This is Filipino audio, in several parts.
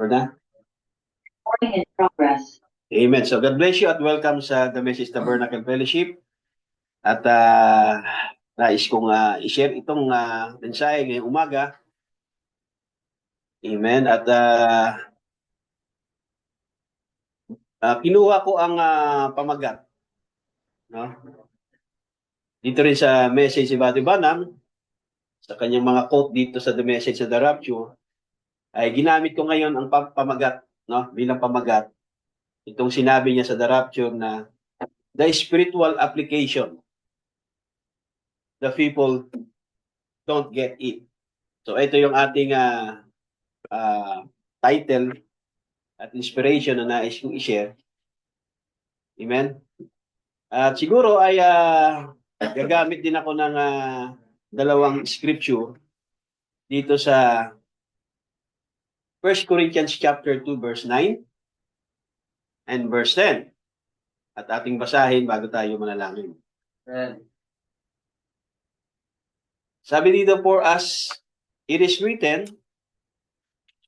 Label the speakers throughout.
Speaker 1: Or na?
Speaker 2: Recording in progress.
Speaker 1: Amen. So God bless you at welcome sa The Message Tabernacle Fellowship. At nais kong i-share itong mensahe ngayong umaga. Amen. At kinuha ko ang pamagat. No? Dito rin sa message si Buddy Banam, sa kanyang mga quote dito sa The Message of the Rapture, ay ginamit ko ngayon ang pamagat, no? Bilang pamagat. Itong sinabi niya sa The Rapture na the spiritual application. The people don't get it. So ito yung ating title at inspiration na nais kong i-share. Amen? At siguro ay gagamit din ako ng dalawang scripture dito sa 1 Corinthians chapter 2 verse 9 and verse 10. At ating basahin bago tayo manalangin. Sabi dito, for us, it is written,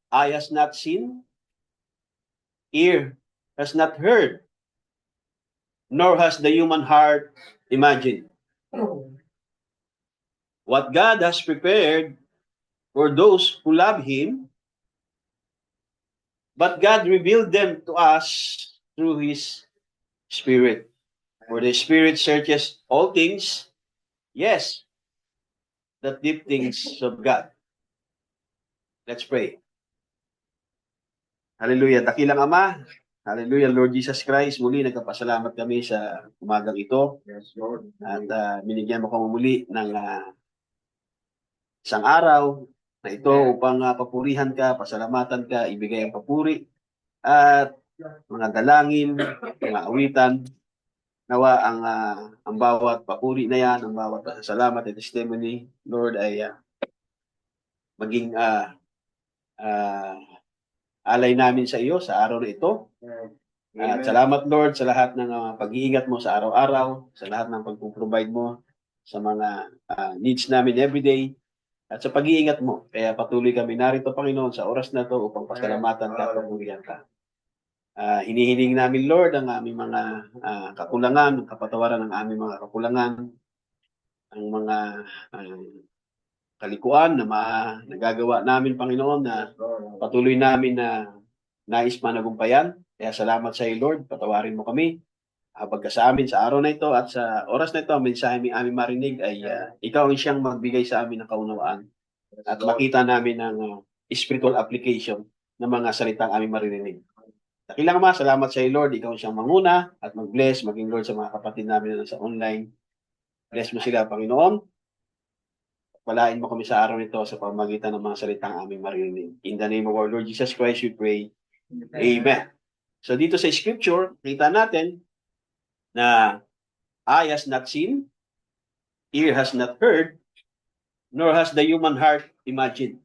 Speaker 1: eye has not seen, ear has not heard, nor has the human heart imagined what God has prepared for those who love Him, but God revealed them to us through His Spirit. For the Spirit searches all things, yes, the deep things of God. Let's pray. Hallelujah. Dakilang Ama, hallelujah, Lord Jesus Christ, muli nagpapasalamat kami sa umagang ito.
Speaker 3: Yes, Lord.
Speaker 1: At binigyan mo kami muli ng isang araw na ito upang papurihan ka, pasalamatan ka, ibigay ang papuri at mga dalangin, mga awitan. Nawa ang bawat papuri na yan, ang bawat pasasalamat at testimony, Lord, ay maging alay namin sa iyo sa araw na ito. At salamat, Lord, sa lahat ng pag-iingat mo sa araw-araw, sa lahat ng pag-provide mo sa mga needs namin everyday, at sa pag-iingat mo. Kaya patuloy kami narito, Panginoon, sa oras na ito upang pasalamatan ka at pagpurihan ka. Hinihiling namin, Lord, ang aming mga kakulangan, kapatawaran ng aming mga kakulangan, ang mga kalikuan na nagagawa namin, Panginoon, na patuloy namin na nais managumpayan. Kaya salamat sa iyo, Lord. Patawarin mo kami. Pagka sa amin sa araw na ito at sa oras na ito, ang mensahe aming marinig ay ikaw ang siyang magbigay sa amin ng kaunawaan at makita namin ang spiritual application ng mga salitang aming marinig. Dakilang Ama, salamat sa iyo, Lord. Ikaw ang siyang manguna at mag-bless, maging Lord sa mga kapatid namin na nasa online. Bless mo sila, Panginoon. Walain mo kami sa araw nito sa pamamagitan ng mga salitang aming marinig. In the name of our Lord Jesus Christ, we pray. Amen. So dito sa scripture, kita natin na eye has not seen, ear has not heard, nor has the human heart imagined.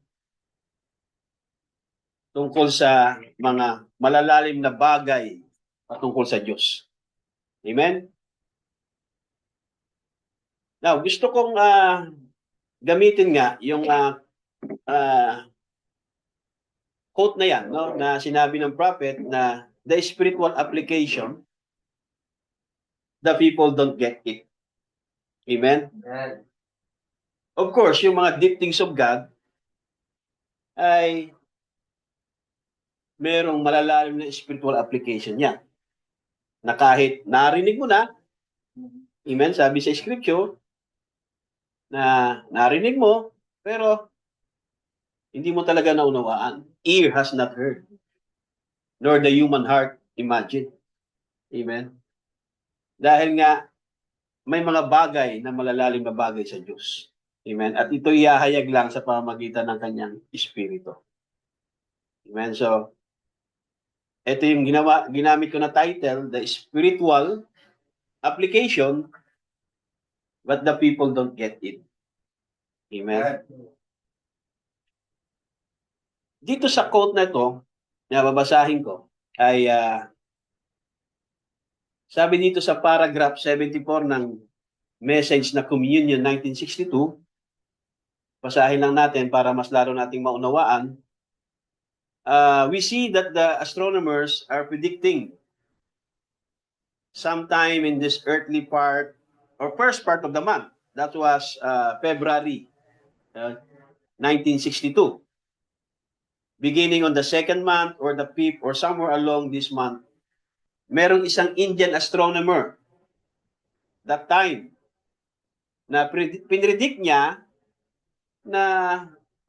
Speaker 1: Tungkol sa mga malalalim na bagay patungkol sa Diyos. Amen? Now, gusto kong gamitin nga yung quote na yan, no? Na sinabi ng prophet na the spiritual application, the people don't get it. Amen?
Speaker 3: Amen.
Speaker 1: Of course, yung mga deep things of God ay merong malalalim na spiritual application yan. Na kahit narinig mo na, amen, sabi sa scripture, na narinig mo, pero hindi mo talaga naunawaan. Ear has not heard, nor the human heart imagined. Amen? Dahil nga, may mga bagay na malalalim na bagay sa Diyos. Amen? At ito ihahayag lang sa pamamagitan ng kanyang espiritu. Amen? So, ito yung ginamit ko na title, the spiritual application, but the people don't get it. Amen? Dito sa quote na ito, na babasahin ko, ay sabi dito sa paragraph 74 ng message na Communion 1962, basahin lang natin para mas laro nating maunawaan. we see that the astronomers are predicting sometime in this earthly part or first part of the month. That was February 1962. Beginning on the second month or the fifth or somewhere along this month, merong isang Indian astronomer that time na pinredict niya na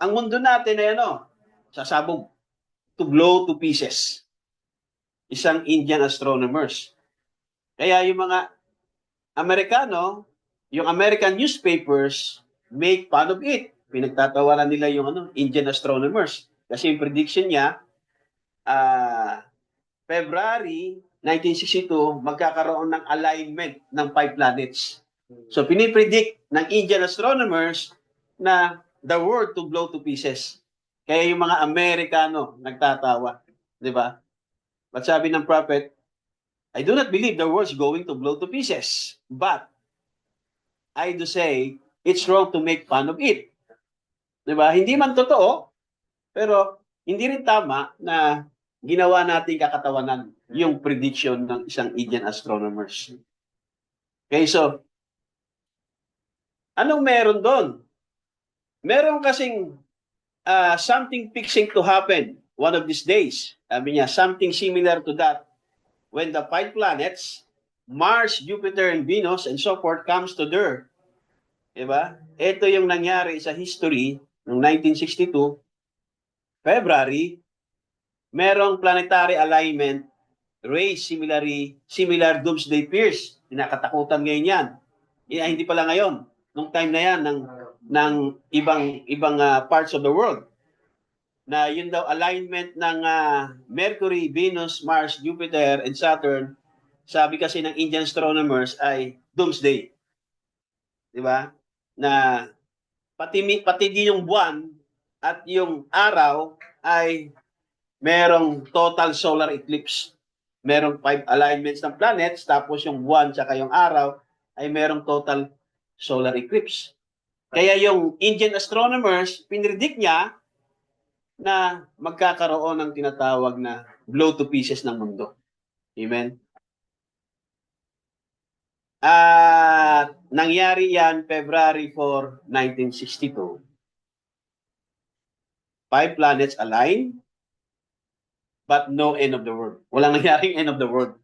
Speaker 1: ang mundo natin ay sasabog, to blow to pieces. Isang Indian astronomers. Kaya yung mga Amerikano, yung American newspapers make fun of it. Pinagtatawanan nila yung Indian astronomers. Kasi yung prediction niya, February 1962, magkakaroon ng alignment ng 5 planets. So pinipredict ng Indian astronomers na the world to blow to pieces. Kaya yung mga Amerikano nagtatawa, di ba? But sabi ng prophet, I do not believe the world's going to blow to pieces, but I do say it's wrong to make fun of it. Di ba? Hindi man totoo, pero hindi rin tama na ginawa natin kakatawanan yung prediction ng isang Indian astronomers. Okay, so anong meron doon? Meron kasing something fixing to happen one of these days. Sabi niya, something similar to that when the 5 planets, Mars, Jupiter, and Venus, and so forth, comes to there. Diba? Ito yung nangyari sa history noong 1962, February, merong planetary alignment, rays similar doomsday fears. Kinakatakutan ngayon yan. Hindi pala ngayon. Nung time na yan ng ibang parts of the world. Na yun daw alignment ng Mercury, Venus, Mars, Jupiter, and Saturn, sabi kasi ng Indian astronomers ay doomsday. Di ba? Na pati din yung buwan at yung araw ay merong total solar eclipse. Merong 5 alignments ng planets, tapos yung buwan tsaka yung araw ay merong total solar eclipse. Kaya yung Indian astronomers, pinredict niya na magkakaroon ng tinatawag na blow to pieces ng mundo. Amen? Nangyari yan February 4, 1962. 5 planets align, but no end of the world. Walang nangyaring end of the world.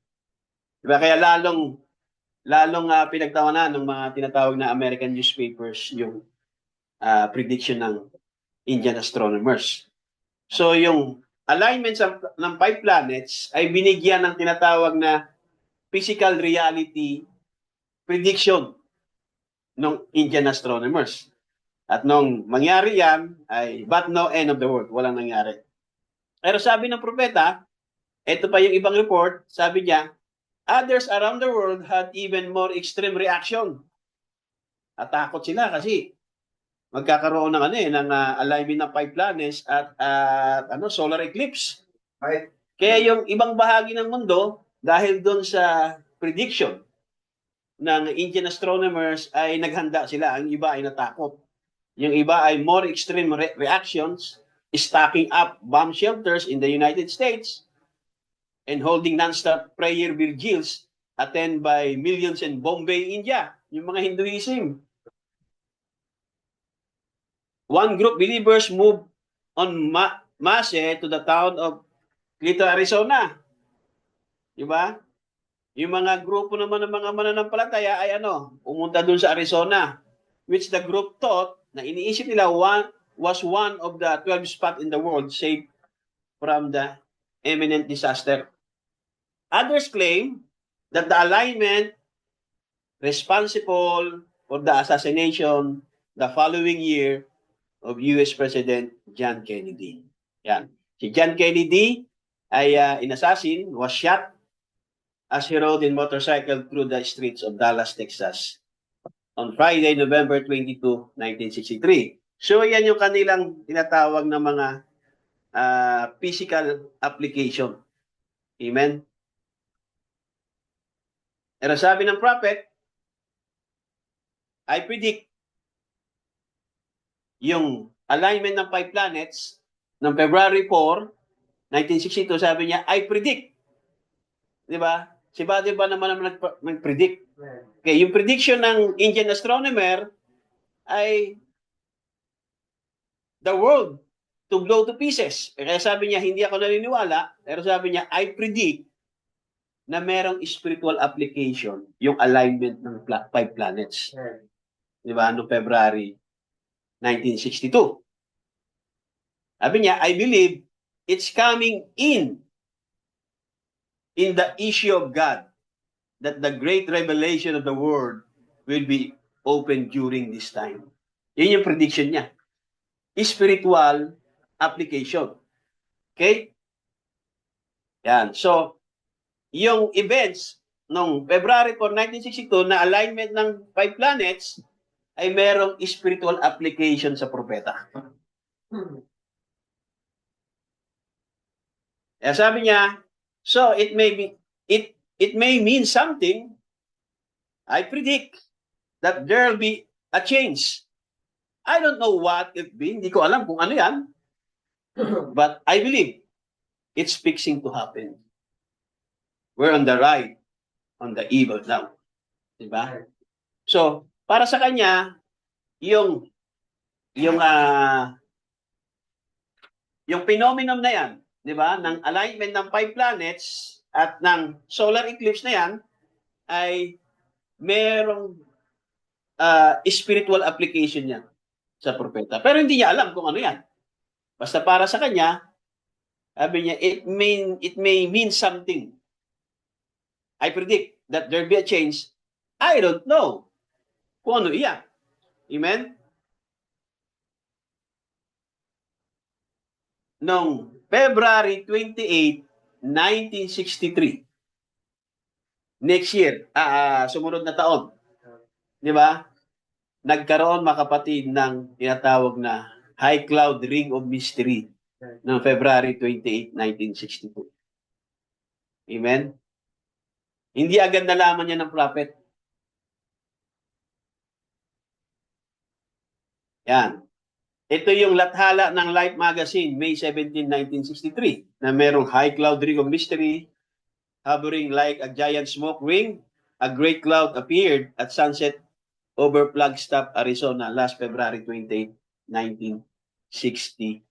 Speaker 1: Diba? Kaya lalong pinagtawanan ng mga tinatawag na American newspapers yung prediction ng Indian astronomers. So yung alignments ng 5 planets ay binigyan ng tinatawag na physical reality prediction ng Indian astronomers. At nung mangyari yan, ay but no end of the world. Walang nangyari. Pero sabi ng propeta, ito pa yung ibang report, sabi niya, others around the world had even more extreme reaction. At takot sila kasi magkakaroon ng alignment ng 5 planets at solar eclipse. Right. Kaya yung ibang bahagi ng mundo, dahil doon sa prediction ng Indian astronomers ay naghanda sila. Ang iba ay natakot. Yung iba ay more extreme reactions, stocking up bomb shelters in the United States and holding non-stop prayer vigils attended by millions in Bombay, India. Yung mga Hinduism. One group believers moved on masse to the town of Clito, Arizona. Diba? Yung mga grupo naman ng mga mananampalataya ay pumunta dun sa Arizona, which the group thought na iniisip nila was one of the 12 spots in the world saved from the imminent disaster. Others claim that the alignment responsible for the assassination the following year of US President John Kennedy. Yan. Si John Kennedy ay inassassin, was shot as he rode in motorcycle through the streets of Dallas, Texas on Friday, November 22, 1963. So yan yung kanilang tinatawag na mga physical application. Amen? Pero sabi ng prophet, I predict yung alignment ng 5 planets ng February 4 1962, sabi niya, I predict. Di ba? Si Buddy ba naman nag-predict? Okay, yung prediction ng Indian astronomer ay the world to blow to pieces. Kaya sabi niya, hindi ako naniniwala, pero sabi niya, I predict na merong spiritual application yung alignment ng five planets. Di ba? Noong February 1962. Sabi niya, I believe it's coming in the issue of God that the great revelation of the world will be open during this time. Yun yung prediction niya. Spiritual application. Okay? Yan. So, yung events noong February 4, 1962 na alignment ng five planets ay merong spiritual application sa propeta. Kaya sabi niya, so it may mean something. I predict that there will be a change. I don't know what it be. Hindi ko alam kung ano yan. But I believe it's fixing to happen. We're on the right, on the evil now. Diba? So, para sa kanya, yung phenomenon na yan, di ba, ng alignment ng five planets at ng solar eclipse na yan, ay merong spiritual application niya sa propeta. Pero hindi niya alam kung ano yan. Basta para sa kanya, sabi niya, it may mean something. I predict that there be a change. I don't know kung ano iyan. Amen? Noong February 28, 1963, next year, sumunod na taon, di ba? Nagkaroon, mga kapatid, ng tinatawag na High Cloud Ring of Mystery noong February 28, 1962. Amen? Hindi agad nalaman niya ng prophet. Yan. Ito yung lathala ng Life Magazine, May 17, 1963, na merong High Cloud Ring of Mystery, hovering like a giant smoke ring. A great cloud appeared at sunset over Flagstaff, Arizona, last February 28, 1963.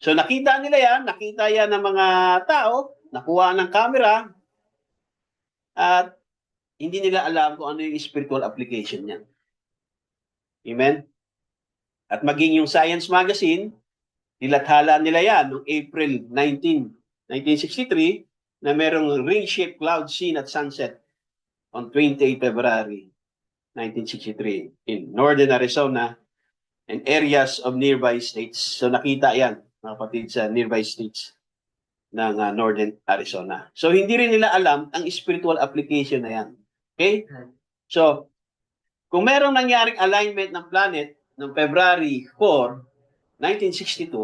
Speaker 1: So nakita nila yan, nakita yan ng mga tao, nakuha ng camera, at hindi nila alam kung ano yung spiritual application niyan. Amen? At maging yung Science Magazine, nilathala nila yan noong April 19, 1963, na merong ring-shaped cloud seen at sunset on 28 February 1963 in northern Arizona and areas of nearby states. So nakita yan, mga kapatid, sa nearby states ng northern Arizona. So hindi rin nila alam ang spiritual application na yan. Okay? So, kung merong nangyaring alignment ng planet noong February 4, 1962,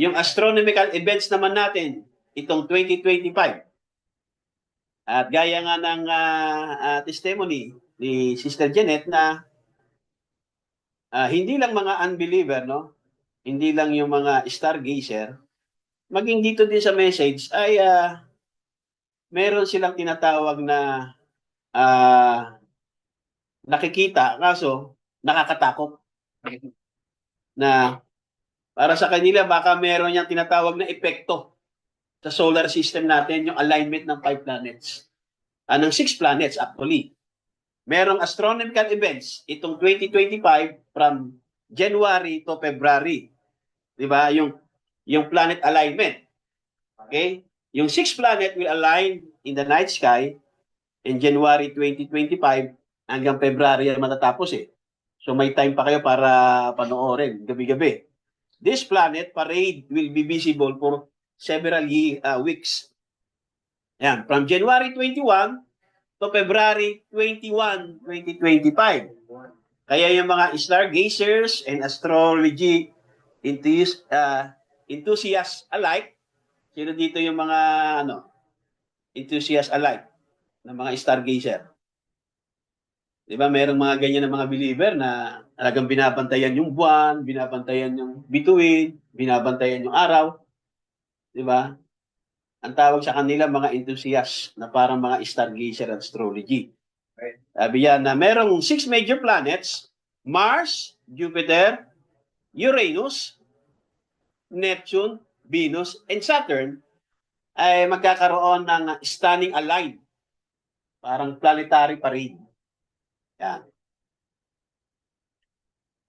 Speaker 1: yung astronomical events naman natin, itong 2025, at gaya nga ng testimony ni Sister Janet na hindi lang mga unbeliever, no? Hindi lang yung mga stargazer, maging dito din sa message ay meron silang tinatawag na nakikita, kaso nakakatakot. Na para sa kanila, baka meron niyang tinatawag na epekto sa solar system natin, yung alignment ng 5 planets. Ng 6 planets actually. Merong astronomical events itong 2025 from January to February. 'Di ba? Yung planet alignment. Okay? Yung 6 planet will align in the night sky in January 2025 hanggang February matatapos eh. So may time pa kayo para panoorin gabi-gabi. This planet parade will be visible for several weeks. Yan, from January 21 to February 21, 2025. Kaya yung mga stargazers and astrology enthusiasts alike, sino dito yung mga enthusiasts alike ng mga stargazer? Di ba, merong mga ganyan ng mga believer na talagang binabantayan yung buwan, binabantayan yung bituin, binabantayan yung araw. Di ba? Ang tawag sa kanila mga enthusiasts na parang mga stargazer at astrology. Sabi yan na merong 6 major planets: Mars, Jupiter, Uranus, Neptune, Venus, and Saturn ay magkakaroon ng stunning align. Parang planetary parade. Yan.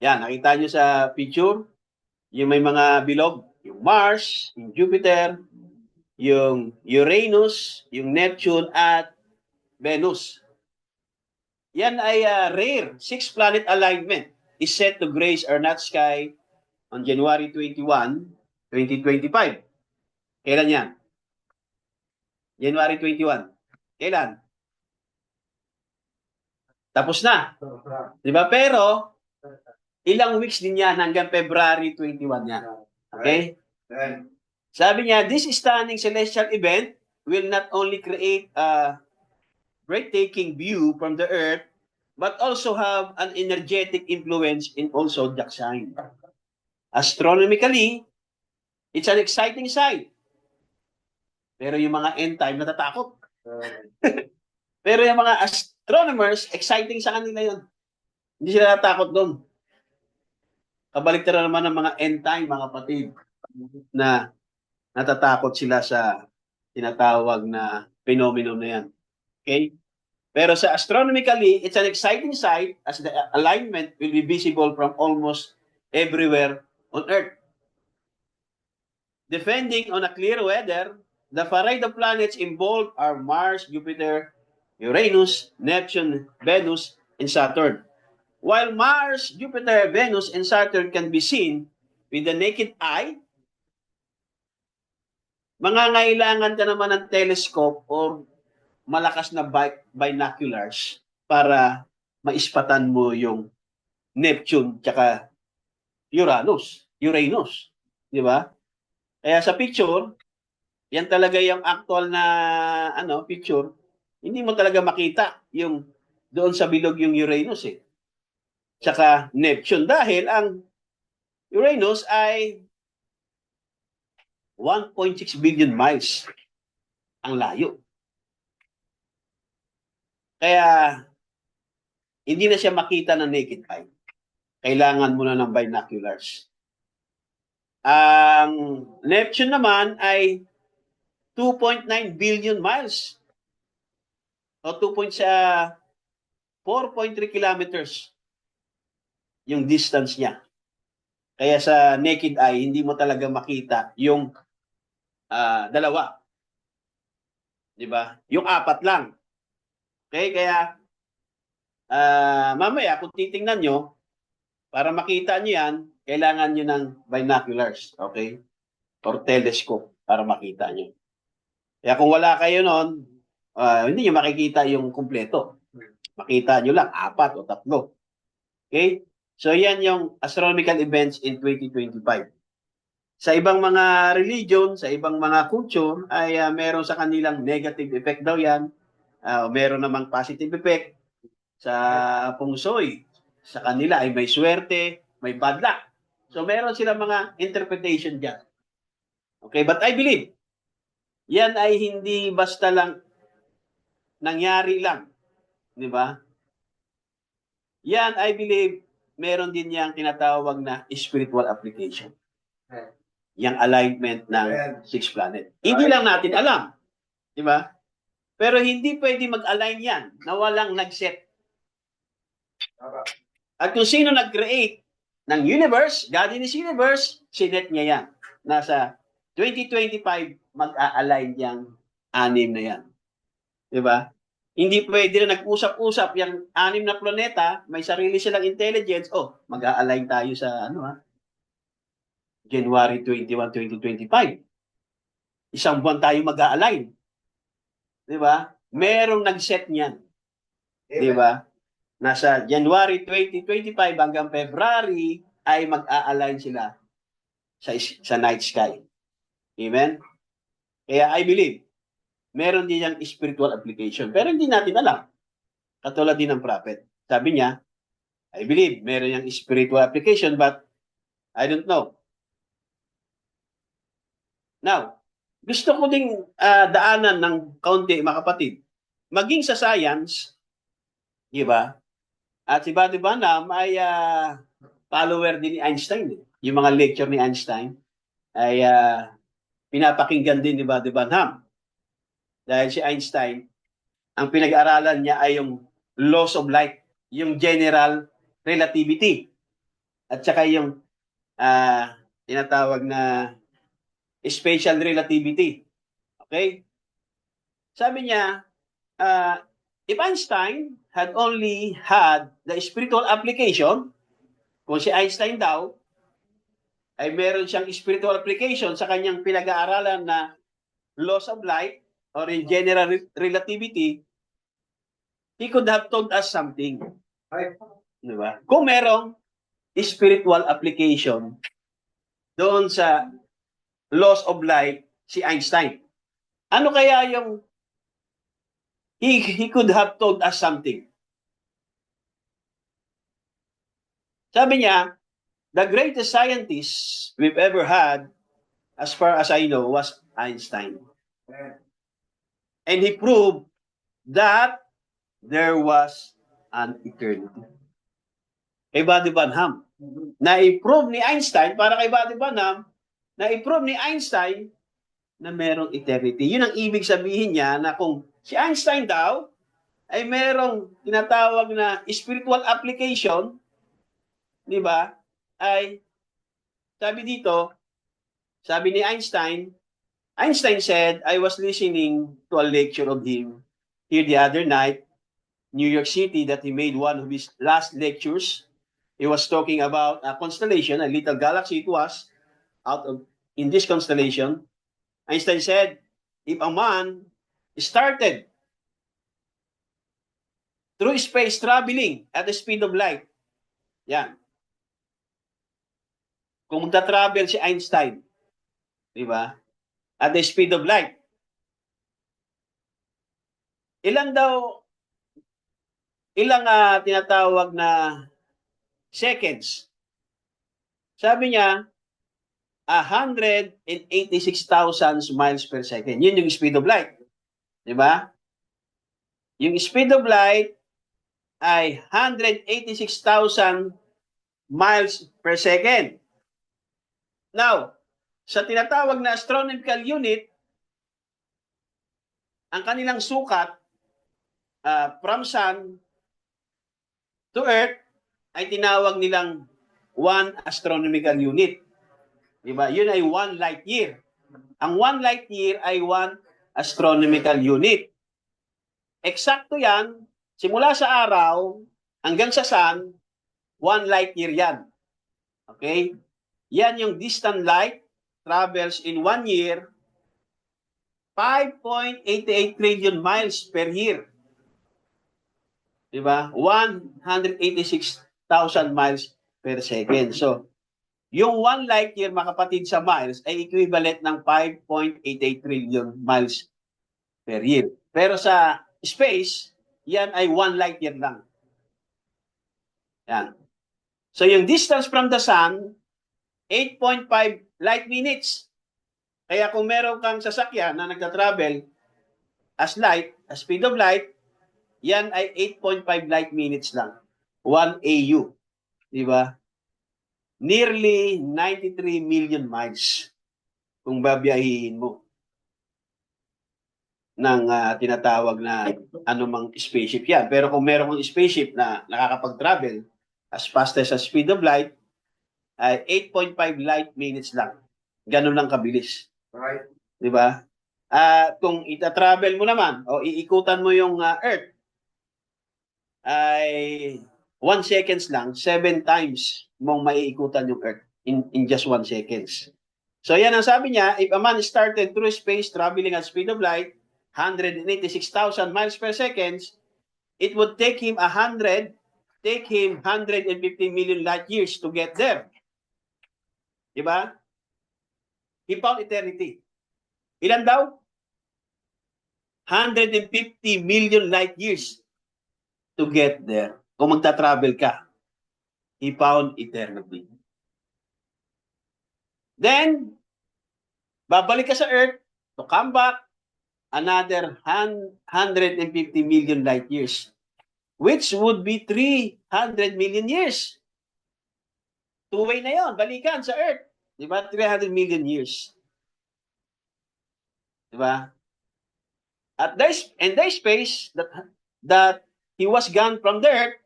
Speaker 1: Yan, nakita nyo sa picture, yung may mga bilog, yung Mars, yung Jupiter, yung Uranus, yung Neptune, at Venus. Yan ay rare 6-planet alignment is set to grace our night sky on January 21, 2025. Kailan yan? January 21. Kailan? Tapos na. Di ba? Pero, ilang weeks din yan hanggang February 21 yan. Okay? Sabi niya, this stunning celestial event will not only create a breathtaking view from the Earth, but also have an energetic influence in all zodiac sign. Astronomically, it's an exciting sight. Pero yung mga end time, natatakot. Pero yung mga astronomers, exciting sa kanila yun. Hindi sila natatakot doon. Kabaliktad naman ng mga end time, mga kapatid, na natatakot sila sa tinatawag na phenomenon na yan. Okay? Pero sa astronomically, it's an exciting sight as the alignment will be visible from almost everywhere on Earth. Depending on a clear weather, the parade of planets involved are Mars, Jupiter, Uranus, Neptune, Venus, and Saturn. While Mars, Jupiter, Venus, and Saturn can be seen with the naked eye, mangangailangan ka naman ng telescope or malakas na binoculars para maispatan mo yung Neptune tsaka Uranus. Di ba? Kaya sa picture, yan talaga yung actual na picture, hindi mo talaga makita yung doon sa bilog yung Uranus eh. Tsaka Neptune dahil ang Uranus ay 1.6 billion miles ang layo. Kaya, hindi na siya makita ng naked eye. Kailangan mo na ng binoculars. Ang Neptune naman ay 2.9 billion miles. O 4.3 kilometers yung distance niya. Kaya sa naked eye, hindi mo talaga makita yung dalawa. Di ba? Yung 4 lang. Okay, kaya mamaya kung titingnan nyo, para makita nyo yan, kailangan nyo ng binoculars, okay? Or telescope para makita nyo. Kaya kung wala kayo nun, hindi nyo makikita yung kumpleto. Makita nyo lang, 4 o 3. Okay? So yan yung astronomical events in 2025. Sa ibang mga religion, sa ibang mga culture, ay meron sa kanilang negative effect daw yan. Meron namang positive effect sa feng shui. Sa kanila ay may swerte, may bad luck. So meron silang mga interpretation dyan. Okay, but I believe, yan ay hindi basta lang nangyari lang. Di ba? Yan, I believe, meron din yang tinatawag na spiritual application. Yang alignment ng 6 planet. Hindi lang natin alam. Di ba? Pero hindi pwede mag-align yan na walang nag-set. At kung sino nag-create ng universe, God in His universe, sinet niya yan. Nasa 2025, mag-a-align yang 6 na yan. Di ba? Hindi pwede na nag-usap-usap yung 6 na planeta, may sarili silang intelligence, mag-a-align tayo sa January 21, 2025. Isang buwan tayo mag-a-align. Di ba? Merong nag-set niyan. Di ba? Nasa January 2025 hanggang February ay mag-a-align sila sa night sky. Amen? Kaya I believe, meron din yung spiritual application. Pero hindi natin alam. Katulad din ng prophet. Sabi niya, I believe, meron yung spiritual application but I don't know. Now, gusto ko ding daanan ng kaunti, mga kapatid. Maging sa science, di ba? At si Buddy Branham ay follower din ni Einstein. Yung mga lecture ni Einstein ay pinapakinggan din ni Buddy Branham. Dahil si Einstein, ang pinag-aaralan niya ay yung laws of light, yung general relativity. At saka yung tinatawag na special relativity. Okay? Sabi niya, if Einstein had only had the spiritual application, kung si Einstein daw, ay meron siyang spiritual application sa kanyang pinag-aaralan na laws of light or in general relativity, he could have told us something. Di ba? Kung merong spiritual application doon sa laws of light si Einstein. Ano kaya yung he could have told us something? Sabi niya, the greatest scientist we've ever had, as far as I know, was Einstein. And he proved that there was an eternity. Kay Buddy Branham. Na-prove ni Einstein, para kay Buddy Branham, na-prove ni Einstein na merong eternity. Yun ang ibig sabihin niya na kung si Einstein daw ay merong tinatawag na spiritual application, di ba? Ay, sabi dito, sabi ni Einstein, Einstein said, I was listening to a lecture of him here the other night, New York City, that he made one of his last lectures. He was talking about a constellation, a little galaxy it was, in this constellation. Einstein said, if a man started through space traveling at the speed of light, yan. Kung magta-travel si Einstein, di ba? At the speed of light, ilang tinatawag na seconds? Sabi niya, 186,000 miles per second. Yun yung speed of light. Di ba? Yung speed of light ay 186,000 miles per second. Now, sa tinatawag na astronomical unit, ang kanilang sukat from Sun to Earth ay tinawag nilang 1 astronomical unit. Diba? Yun ay 1 light year. Ang 1 light year ay 1 astronomical unit. Eksakto yan, simula sa araw hanggang sa Sun, 1 light year yan. Okay? Yan yung distant light travels in 1 year, 5.88 trillion miles per year. Diba? 186,000 miles per second. So, yung 1 light year, mga kapatid, sa miles ay equivalent ng 5.88 trillion miles per year. Pero sa space, yan ay 1 light year lang. Yan. So, yung distance from the sun, 8.5 light minutes. Kaya kung meron kang sasakyan na nagta-travel as light, as speed of light, yan ay 8.5 light minutes lang. 1 AU. Diba? Nearly 93 million miles kung babiyahihin mo ng tinatawag na anumang spaceship yan. Pero kung meron kang spaceship na nakakapag-travel as fast as the speed of light, ay 8.5 light minutes lang. Ganun lang kabilis. Right. Di ba? Kung ita-travel mo naman o iikutan mo yung Earth, ay 1 seconds lang, 7 times mong maiikutan yung Earth in just 1 seconds. So yan ang sabi niya, if a man started through space traveling at speed of light, 186,000 miles per second, it would take him 150 million light years to get there. Diba? He found eternity. Ilan daw? 150 million light years to get there. Kung magta-travel ka, he found eternity. Then, babalik ka sa Earth, to come back another 150 million light years, which would be 300 million years. Two-way na yon, balikan sa Earth. Di ba? 300 million years. Di ba? At in the space that he was gone from the Earth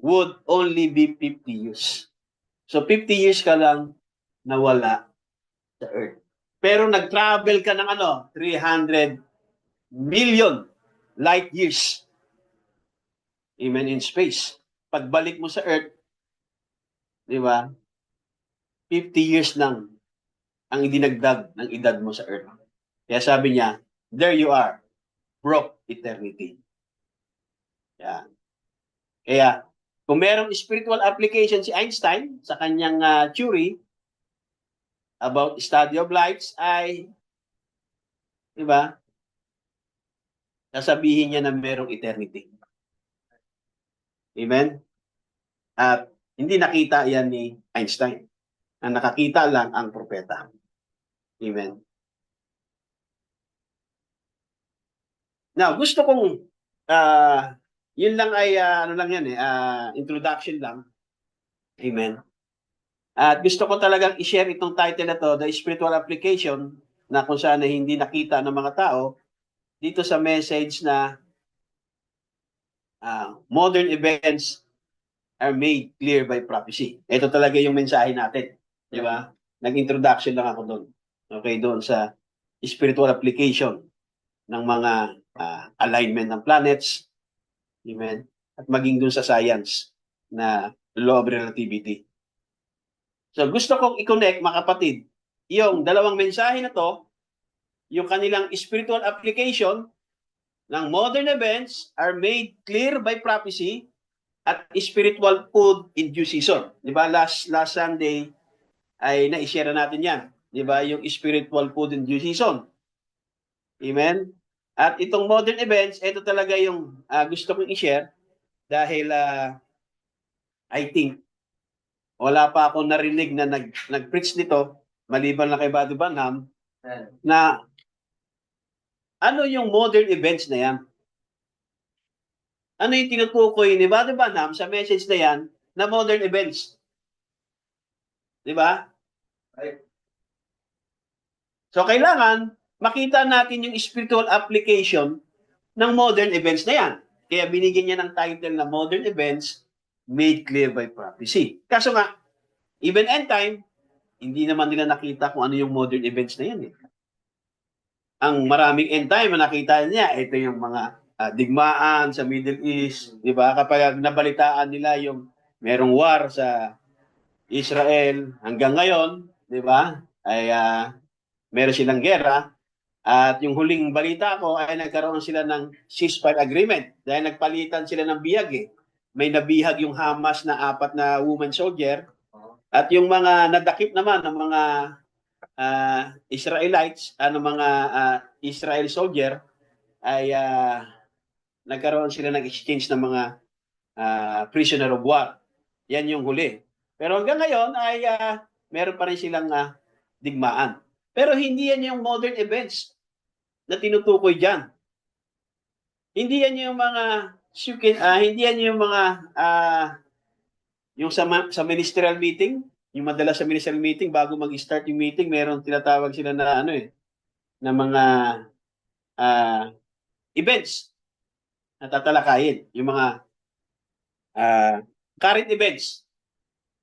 Speaker 1: would only be 50 years. So 50 years ka lang nawala sa Earth. Pero nag-travel ka ng 300 million light years. Even in space. Pagbalik mo sa Earth, di ba? 50 years lang ang idinagdag ng edad mo sa Earth. Kaya sabi niya, there you are, broke eternity. Yan. Kaya, kung merong spiritual application si Einstein sa kanyang theory about study of lights ay, di ba, sasabihin niya na merong eternity. Amen? At hindi nakita yan ni Einstein. Ang nakakita lang ang propeta. Amen? Now, gusto kong, yun lang ay, introduction lang. Amen. At gusto ko talagang i-share itong title na to, The Spiritual Application, na kung saan na hindi nakita ng mga tao, dito sa message na modern events are made clear by prophecy. Ito talaga yung mensahe natin. Di ba? Nag-introduction lang ako doon. Okay, doon sa spiritual application ng mga alignment ng planets. Amen. At maging dun sa science na law of relativity. So gusto kong i-connect, mga kapatid, yung dalawang mensahe na to, yung kanilang spiritual application ng modern events are made clear by prophecy at spiritual food in due season. Di ba? Last Sunday ay na-share natin yan. Di ba? Yung spiritual food in due season. Amen? At itong modern events, ito talaga yung gusto kong i-share dahil I think wala pa akong narinig na nag-preach nito maliban lang kay Brother Branham na ano yung modern events na yan? Ano yung tinutukoy ni Brother Branham sa message na yan na modern events? Di ba? So kailangan makita natin yung spiritual application ng modern events na yan. Kaya binigyan niya ng title na Modern Events Made Clear by Prophecy. Kaso nga, even end time, hindi naman nila nakita kung ano yung modern events na yan. Ang maraming end time na nakita niya, ito yung mga digmaan sa Middle East. Di ba? Kapag nabalitaan nila yung merong war sa Israel hanggang ngayon, di ba? Ay meron silang gera. At yung huling balita ko ay nagkaroon sila ng ceasefire agreement dahil nagpalitan sila ng bihag eh. May nabihag yung Hamas na 4 na woman soldier at yung mga nadakip naman ng mga Israelites, mga Israel soldier ay nagkaroon sila ng exchange ng mga prisoner of war. Yan yung huli. Pero hanggang ngayon ay meron pa rin silang digmaan. Pero hindi yan yung modern events na tinutukoy diyan. Hindi yan yung mga hindi yan yung mga yung sa ministerial meeting, yung madalas sa ministerial meeting bago mag-start yung meeting, meron tinatawag sila na na mga events na tatalakayin, yung mga current events.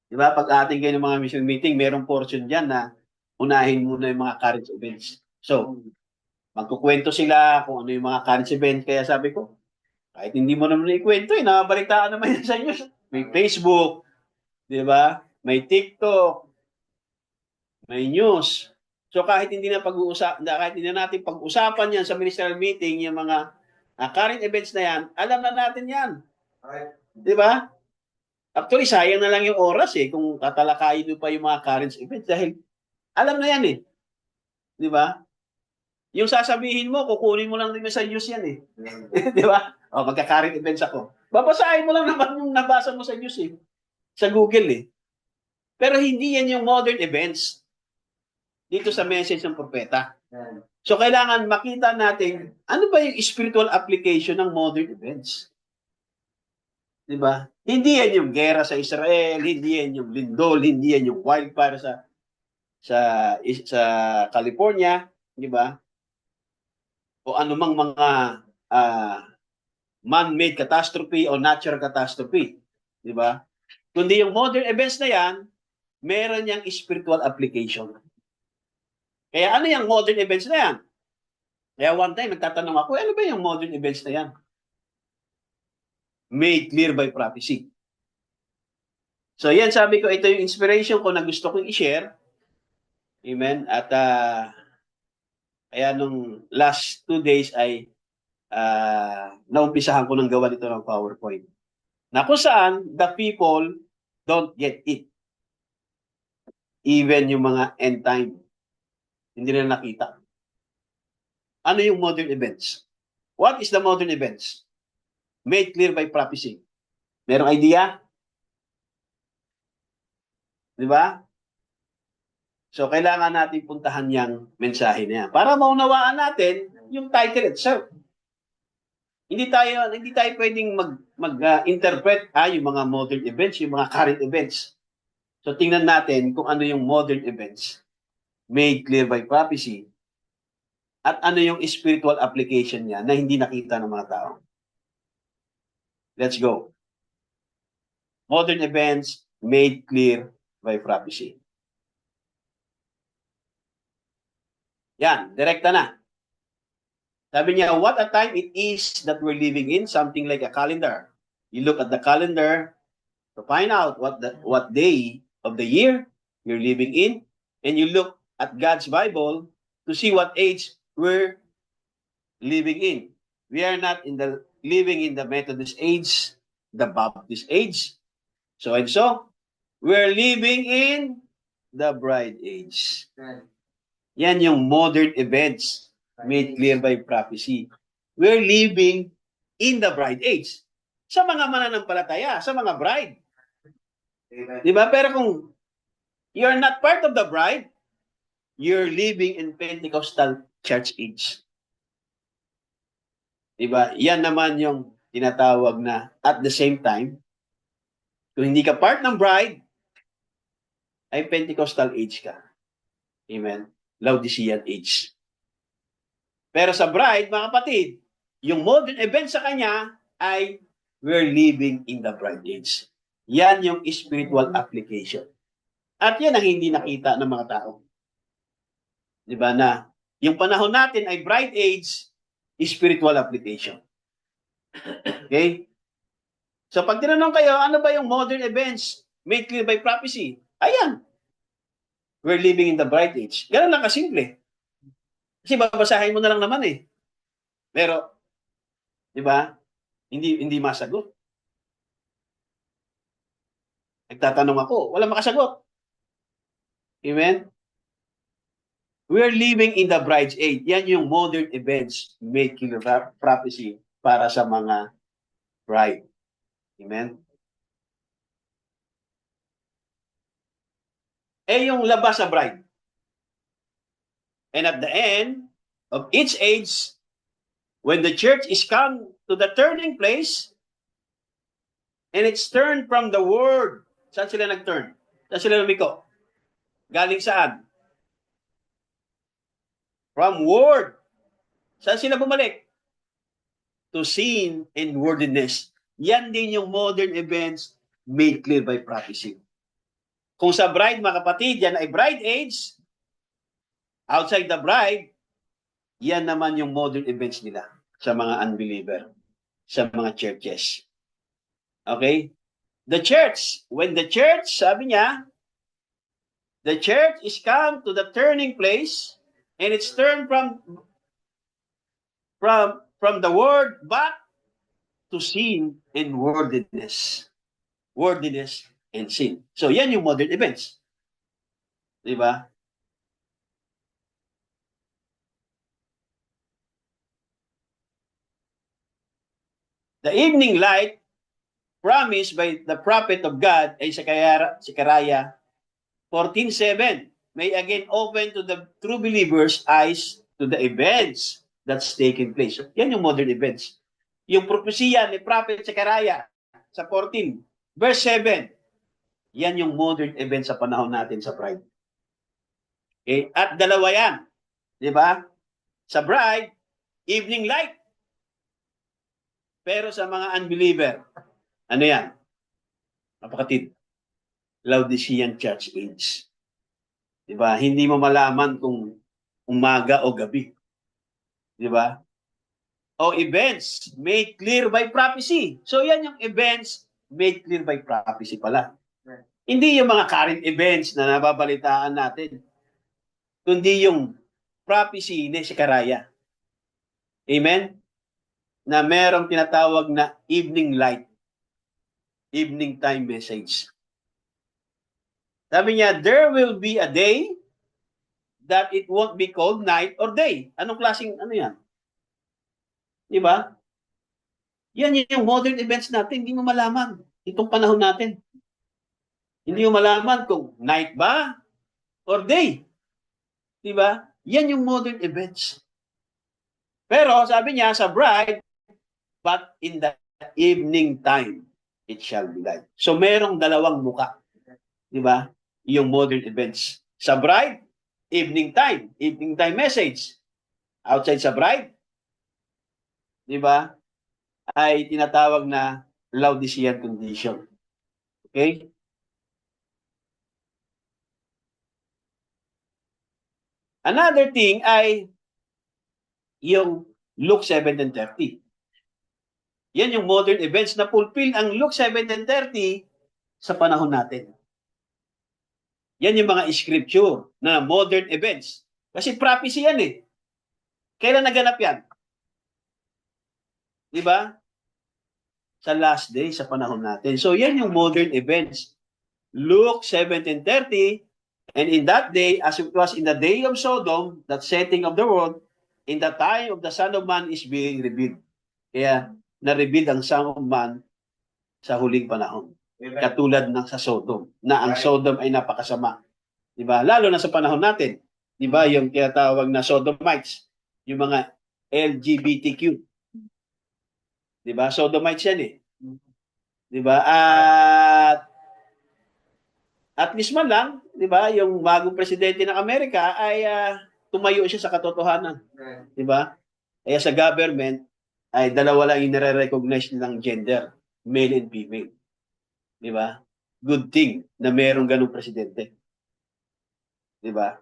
Speaker 1: Di ba? Pag ating kayo ng mga mission meeting, merong portion diyan na unahin muna yung mga current events. So, magkukwento sila kung ano yung mga current events. Kaya sabi ko, kahit hindi mo naman ikwento, nabalitaan naman yan sa inyo. May Facebook, di ba? May TikTok, may news. So kahit hindi natin pag-usapan yan sa ministerial meeting, yung mga current events na yan, alam na natin yan. Di ba? Actually, sayang na lang yung oras kung tatalakayin mo pa yung mga current events dahil alam na yan Di ba? Yung sasabihin mo, kukunin mo lang din sa news yan Di ba? O, magka-current events ako. Babasahin mo lang naman yung nabasa mo sa news Sa Google Pero hindi yan yung modern events. dito sa message ng propeta. So kailangan makita natin ano ba yung spiritual application ng modern events. 'Di ba? Hindi yan yung gera sa Israel, hindi yan yung lindol, hindi yan yung wildfire sa sa California, 'di ba? O anumang mga man-made catastrophe o natural catastrophe, 'di ba? Kundi yung modern events na yan, meron yang spiritual application. Kaya ano yung modern events na yan? Kaya one time, nagtatanong ako, ano ba yung modern events na yan? Made clear by prophecy. So yan, sabi ko, ito yung inspiration ko na gusto kong i-share. Amen? At kaya nung last 2 days ay naumpisahan ko ng gawa dito ng PowerPoint. Na kung saan, the people don't get it. Even yung mga end time. Hindi na nakita. Ano yung modern events? What is the modern events? Made clear by prophecy. Merong idea? Di ba? So, kailangan natin puntahan yung mensahe na yan. Para maunawaan natin yung title itself. Hindi tayo pwedeng mag-interpret yung mga modern events, yung mga current events. So, tingnan natin kung ano yung modern events made clear by prophecy at ano yung spiritual application niya na hindi nakita ng mga tao. Let's go. Modern events made clear by prophecy. Yan, direkta na. Sabi niya, what a time it is that we're living in, something like a calendar. You look at the calendar to find out what day of the year you're living in, and you look at God's Bible to see what age we're living in. We are not living in the Methodist age, the Baptist age, so and so. We're living in the bride age. Yan yung modern events made clear by prophecy. We're living in the bride age. Sa mga mananampalataya, sa mga bride. Di ba? Pero kung you're not part of the bride, you're living in Pentecostal church age. Di ba? Yan naman yung tinatawag na at the same time, kung hindi ka part ng bride, ay Pentecostal age ka. Amen? Laodicean age. Pero sa bride, mga kapatid, yung modern event sa kanya ay we're living in the bride age. Yan yung spiritual application. At yan ang hindi nakita ng mga tao. Di ba na yung panahon natin ay bride age, spiritual application. Okay? So pag tinanong kayo, ano ba yung modern events made clear by prophecy? Ayan. We're living in the bride age. Ganun lang kasimple. Kasi babasahin mo na lang naman eh. Pero, di ba? Hindi masagot. Nagtatanong ako, wala makasagot. Amen? We're living in the bride's age. Yan yung modern events made clear prophecy para sa mga bride. Amen? Yung labas sa bride. And at the end of each age, when the church is come to the turning place, and it's turned from the word. Saan sila nag-turn? Saan sila lumiko? Galing saan? From word. Saan sila bumalik? To sin and worldliness. Yan din yung modern events made clear by prophecy. Kung sa bride, mga kapatid, yan ay bride age. Outside the bride, yan naman yung modern events nila sa mga unbeliever, sa mga churches. Okay? The church, when the church, sabi niya, the church is come to the turning place and it's turned from the word back to sin and worldliness. Worldliness and sin. So yan yung modern events. Di ba? The evening light promised by the prophet of God ay Zechariah 14:7. may again open to the true believers' eyes to the events that's taken place. So, yan yung modern events. Yung propesya ni Prophet Zechariah sa 14, verse 7, yan yung modern events sa panahon natin sa bride. Okay? At dalawa yan. Di ba? Sa bride, evening light. Pero sa mga unbeliever, ano yan? Kapatid, Laodicean church age. Diba? Hindi mo malaman kung umaga o gabi. Diba? O events made clear by prophecy. So yan yung events made clear by prophecy pala. Hindi yung mga current events na nababalitaan natin. Kundi yung prophecy ni Zechariah. Amen? Na merong tinatawag na evening light. Evening time message. Sabi niya, there will be a day that it won't be called night or day. Anong klaseng, ano yan? Diba? Yan yung modern events natin. Hindi mo malaman itong panahon natin. Hindi mo malaman kung night ba or day. Diba? Yan yung modern events. Pero sabi niya sa bride, but in the evening time, it shall be light. So merong dalawang muka. Diba? Yung modern events. Sa bride, evening time message. Outside sa bride, di ba, ay tinatawag na Laodicean condition. Okay? Another thing ay yung Luke 7:30. Yan yung modern events na fulfill ang Luke 7:30 sa panahon natin. Yan yung mga scripture na modern events. Kasi prophecy yan eh. Kailan naganap yan? Di ba? Sa last day, sa panahon natin. So yan yung modern events. Luke 17:30, and in that day, as it was in the day of Sodom, that setting of the world, in the time of the Son of Man is being revealed. Kaya, na-reveal ang Son of Man sa huling panahon. Katulad ng sa Sodom, na ang Sodom ay napakasama. Diba? Lalo na sa panahon natin. Diba? Yung tinatawag na Sodomites, yung mga LGBTQ. Diba? Sodomites yan eh. Diba? At least man lang, diba, yung bagong presidente ng Amerika ay tumayo siya sa katotohanan. Diba? Kaya sa government, ay dalawa lang yung nare-recognize nilang gender, male and female. Diba? Good thing na merong ganung presidente. Diba?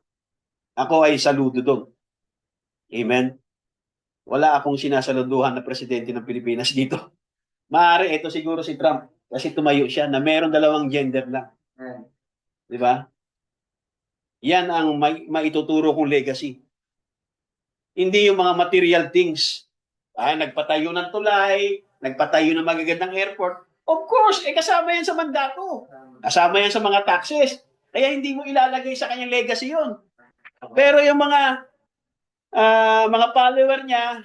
Speaker 1: Ako ay saludo doon. Amen? Wala akong sinasaluduhan na presidente ng Pilipinas dito. Maaari, ito siguro si Trump. Kasi tumayo siya na merong dalawang gender lang. Diba? Yan ang maituturo kong legacy. Hindi yung mga material things. Nagpatayo ng tulay, nagpatayo ng magagandang airport. Of course, kasama yan sa mandato. Kasama yan sa mga taxes. Kaya hindi mo ilalagay sa kanyang legacy yun. Pero yung mga follower niya,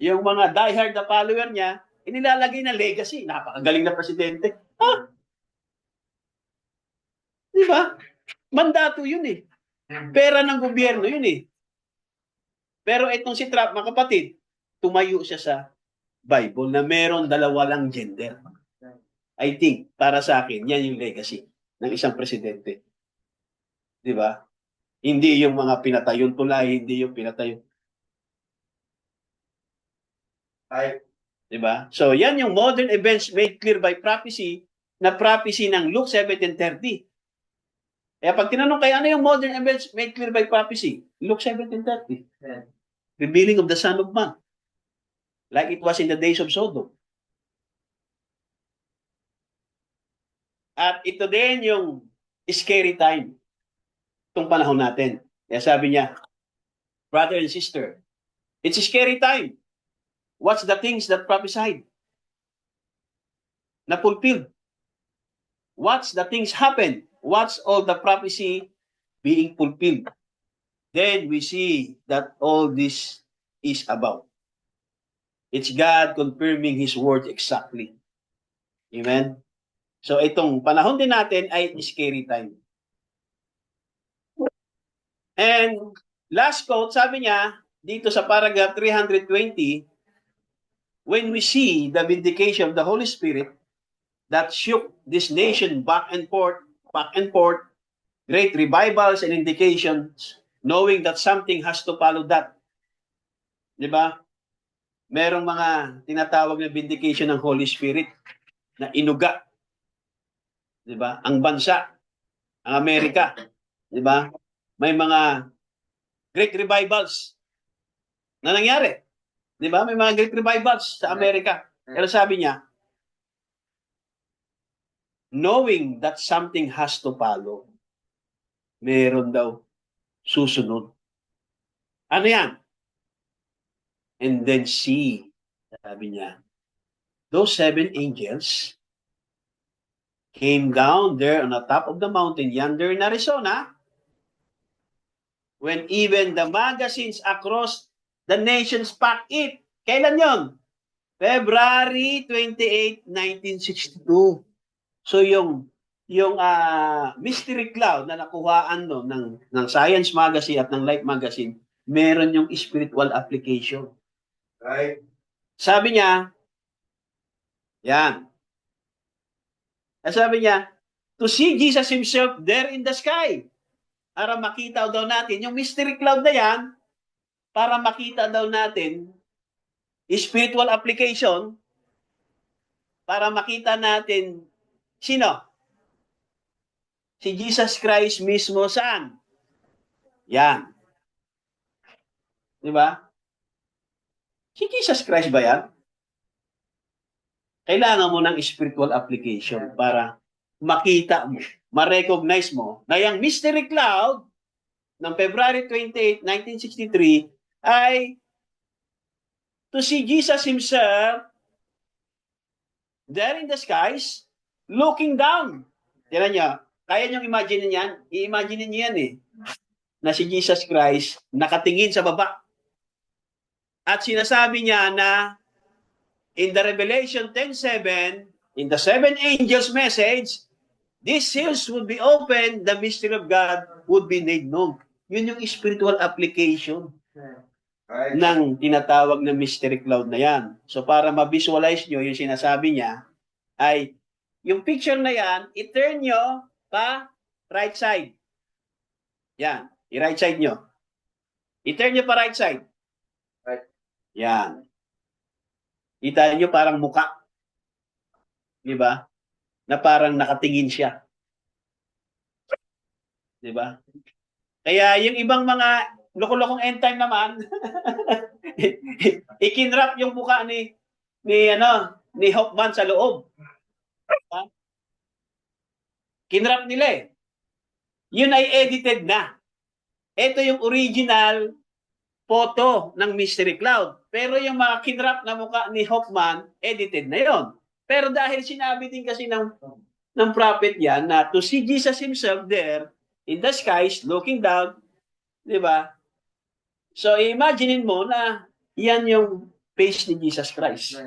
Speaker 1: yung mga diehard na follower niya, inilalagay na legacy. Napakagaling na presidente. Di ba? Mandato yun eh. Pera ng gobyerno yun eh. Pero itong si Trump, mga kapatid, tumayo siya sa Bible na meron dalawa lang gender. I think, para sa akin, yan yung legacy ng isang presidente. Di ba? Hindi yung mga pinatayong tulay, hindi yung pinatayong... Di ba? So, yan yung modern events made clear by prophecy, na prophecy ng Luke 17:30. Kaya pag tinanong kayo, ano yung modern events made clear by prophecy? Luke 17:30. Revealing of the Son of Man. Like it was in the days of Sodom. At ito din yung scary time. Itong panahon natin. Kaya sabi niya, brother and sister, it's a scary time. What's the things that prophesied? Na fulfilled. What's the things happened? What's all the prophecy being fulfilled? Then we see that all this is about. It's God confirming His word exactly. Amen? So itong panahon din natin ay scary time. And last quote, sabi niya, dito sa paragraph 320, when we see the vindication of the Holy Spirit that shook this nation back and forth, great revivals and indications, knowing that something has to follow that. Di ba? Merong mga tinatawag na vindication ng Holy Spirit na inuga. Di ba? Ang bansa, ang Amerika, di ba? May mga great revivals na nangyari. Di ba? May mga great revivals sa Amerika. Pero sabi niya, knowing that something has to follow, meron daw susunod. Ano yan? And then see, sabi niya, those 7 angels came down there on the top of the mountain yonder in Arizona, when even the magazines across the nations packed it. Kailan yon? February 28, 1962. So yung mystery cloud na nakuhaan no ng Science Magazine at ng Life Magazine, meron yung spiritual application. Right? Sabi niya, yan. Sabi niya, to see Jesus himself there in the sky. Para makita daw natin, yung mystery cloud na yan, para makita daw natin, spiritual application, para makita natin, sino? Si Jesus Christ mismo saan? Yan. Di ba? Si Jesus Christ ba yan? Kailangan mo ng spiritual application para makita mo, ma-recognize mo na yung mystery cloud ng February 28, 1963 ay to see Jesus himself there in the skies looking down. Tignan niyo, kaya niyong imagine yan? I-imagine niyo yan eh. Na si Jesus Christ nakatingin sa baba. At sinasabi niya na in the Revelation 10:7, in the 7 angels message, these seals would be opened, the mystery of God would be made known. Yun yung spiritual application ng tinatawag na mystery cloud na yan. So para ma-visualize nyo yung sinasabi niya, ay yung picture na yan, i-turn nyo pa right side. Yan, i-right side nyo. I-turn nyo pa right side. Right. Yan. Kita nyo parang muka. Di ba? Na parang nakatingin siya. Di ba? Kaya yung ibang mga loko-lokong end time naman, ikinrap yung mukha ni Hoffman sa loob. Diba? Kinrap nila eh. Yun ay edited na. Ito yung original photo ng Mystery Cloud. Pero yung mga kinrap na mukha ni Hoffman, edited na yon. Pero dahil sinabi din kasi ng prophet yan na to see Jesus himself there in the skies looking down, di ba? So imagine mo na yan yung face ni Jesus Christ.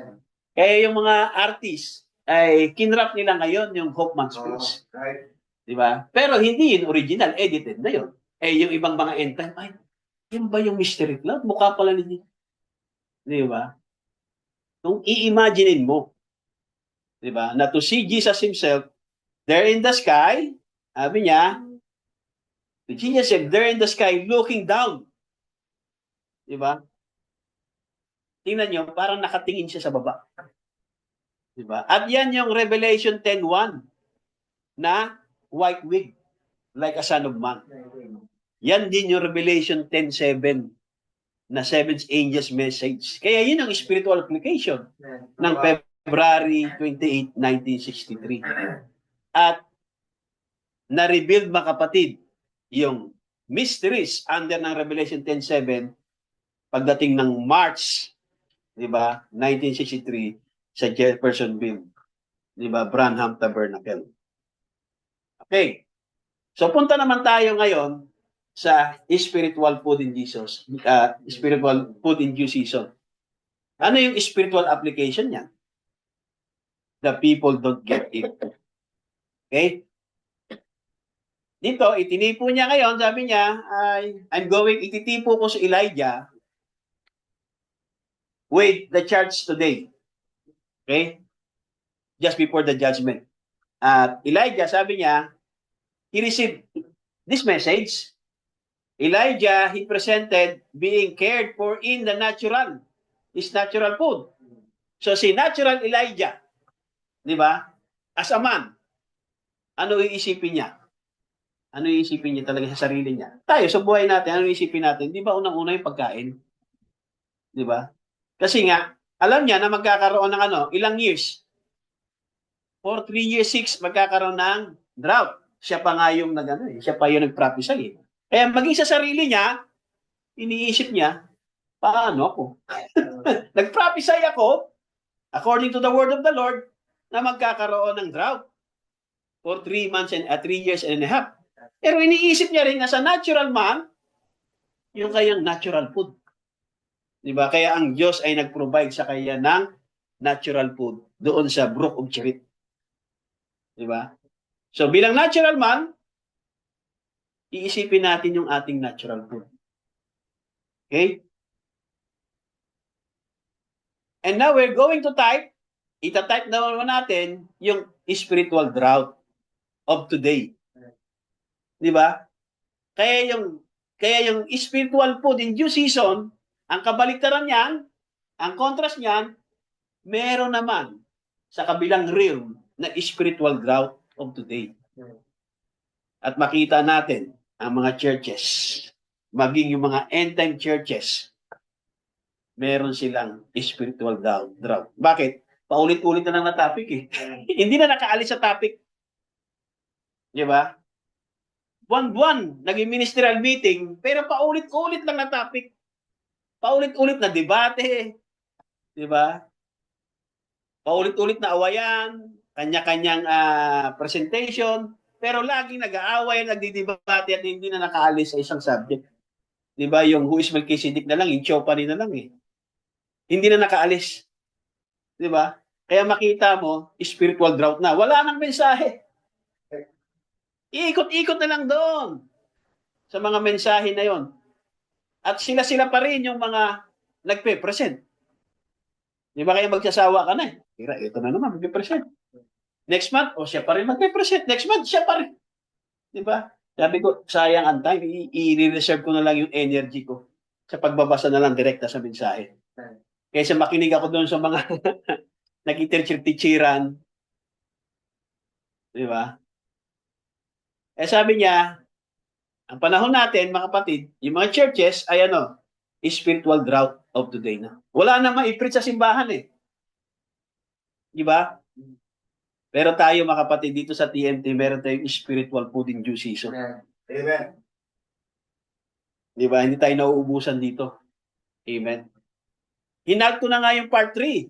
Speaker 1: Kaya yung mga artists ay kinrap nila ngayon yung Hoffman's face. Right. Di ba? Pero hindi yun original, edited na yun. Eh yung ibang mga end time, ay, yun ba yung mystery cloud? Mukha pala ni Jesus. Di ba? Kung i-imaginein mo, di ba, na to see Jesus himself there in the sky, sabi niya, Jesus said, there in the sky, looking down. Di ba? Tingnan nyo, parang nakatingin siya sa baba. Di ba? At yan yung Revelation 10:1 na white wig, like a son of man. Yan din yung Revelation 10:7 na 7 angels message. Kaya yun ang spiritual application ng February 28, 1963. At na-revealed mga kapatid yung mysteries under ng Revelation 10:7 pagdating ng March, di ba, 1963 sa Jeffersonville, di ba, Branham Tabernacle. Okay. So punta naman tayo ngayon sa spiritual food in Jesus, spiritual food in due season. Ano yung spiritual application niya? The people don't get it. Okay? dito, itinipo niya ngayon, sabi niya, ititipo ko si Elijah with the church today. Okay? Just before the judgment. At Elijah, sabi niya, he received this message. Elijah, he presented being cared for in the natural. His natural food. So si natural Elijah, di ba? As a man, ano iisipin niya? Ano iisipin niya talaga sa sarili niya? Tayo, sa buhay natin, ano iisipin natin? Di ba unang-una yung pagkain? Di ba? Kasi nga, alam niya na magkakaroon ng ilang years. For 3 years, 6, magkakaroon ng drought. Siya pa nga yung siya pa yung nag-prophesy. Kaya maging sa sarili niya, iniisip niya, paano ako? Nag-prophesy ako, according to the word of the Lord, na magkakaroon ng drought for 3 months and 3 years and a half. Pero iniisip niya rin na sa natural man, yung kayang natural food. Diba? Kaya ang Diyos ay nag-provide sa kanya ng natural food doon sa Brook of Cherith. Diba? So bilang natural man, iisipin natin yung ating natural food. Okay? And now we're going to type, ita-type naman natin yung spiritual drought of today. Diba? Kaya yung spiritual food in due season, ang kabaliktaran niyan, ang contrast niyan, meron naman sa kabilang realm na spiritual drought of today. At makita natin ang mga churches, maging yung mga end-time churches, meron silang spiritual drought. Bakit? Paulit-ulit na lang na topic eh. Hindi na nakaalis sa topic. Di ba? Buwan-buwan, naging ministerial meeting, pero paulit-ulit lang na topic. Paulit-ulit na debate. Di ba? Paulit-ulit na awayan, kanya-kanyang presentation, pero laging nag-aaway, nagdidebate at hindi na nakaalis sa isang subject. Di ba? Yung who is Melchizedek na lang, yung Chopari na lang eh. Hindi na nakaalis. Di ba? Kaya makita mo, spiritual drought na. Wala nang mensahe. Iikot-ikot na lang doon sa mga mensahe na yon. At sila-sila pa rin yung mga nagpe-present. Di ba kaya magsasawa ka na eh? Ito na naman, magpe-present. Next month, siya pa rin magpe-present. Next month, siya pa rin. Di ba? Sabi ko, sayang ang time. I-reserve ko na lang yung energy ko sa pagbabasa na lang direkta sa mensahe. Kaysa makinig ako doon sa mga nag-teacher-teacheran. Di ba? Sabi niya, ang panahon natin, mga kapatid, yung mga churches ay spiritual drought of today na. Wala nang ma-preach sa simbahan eh. Di ba? Pero tayo, mga kapatid, dito sa TMT, meron tayong spiritual food in due season. Amen. Di ba? Hindi tayo nauubusan dito. Amen. Hinalt ko na nga yung part 3.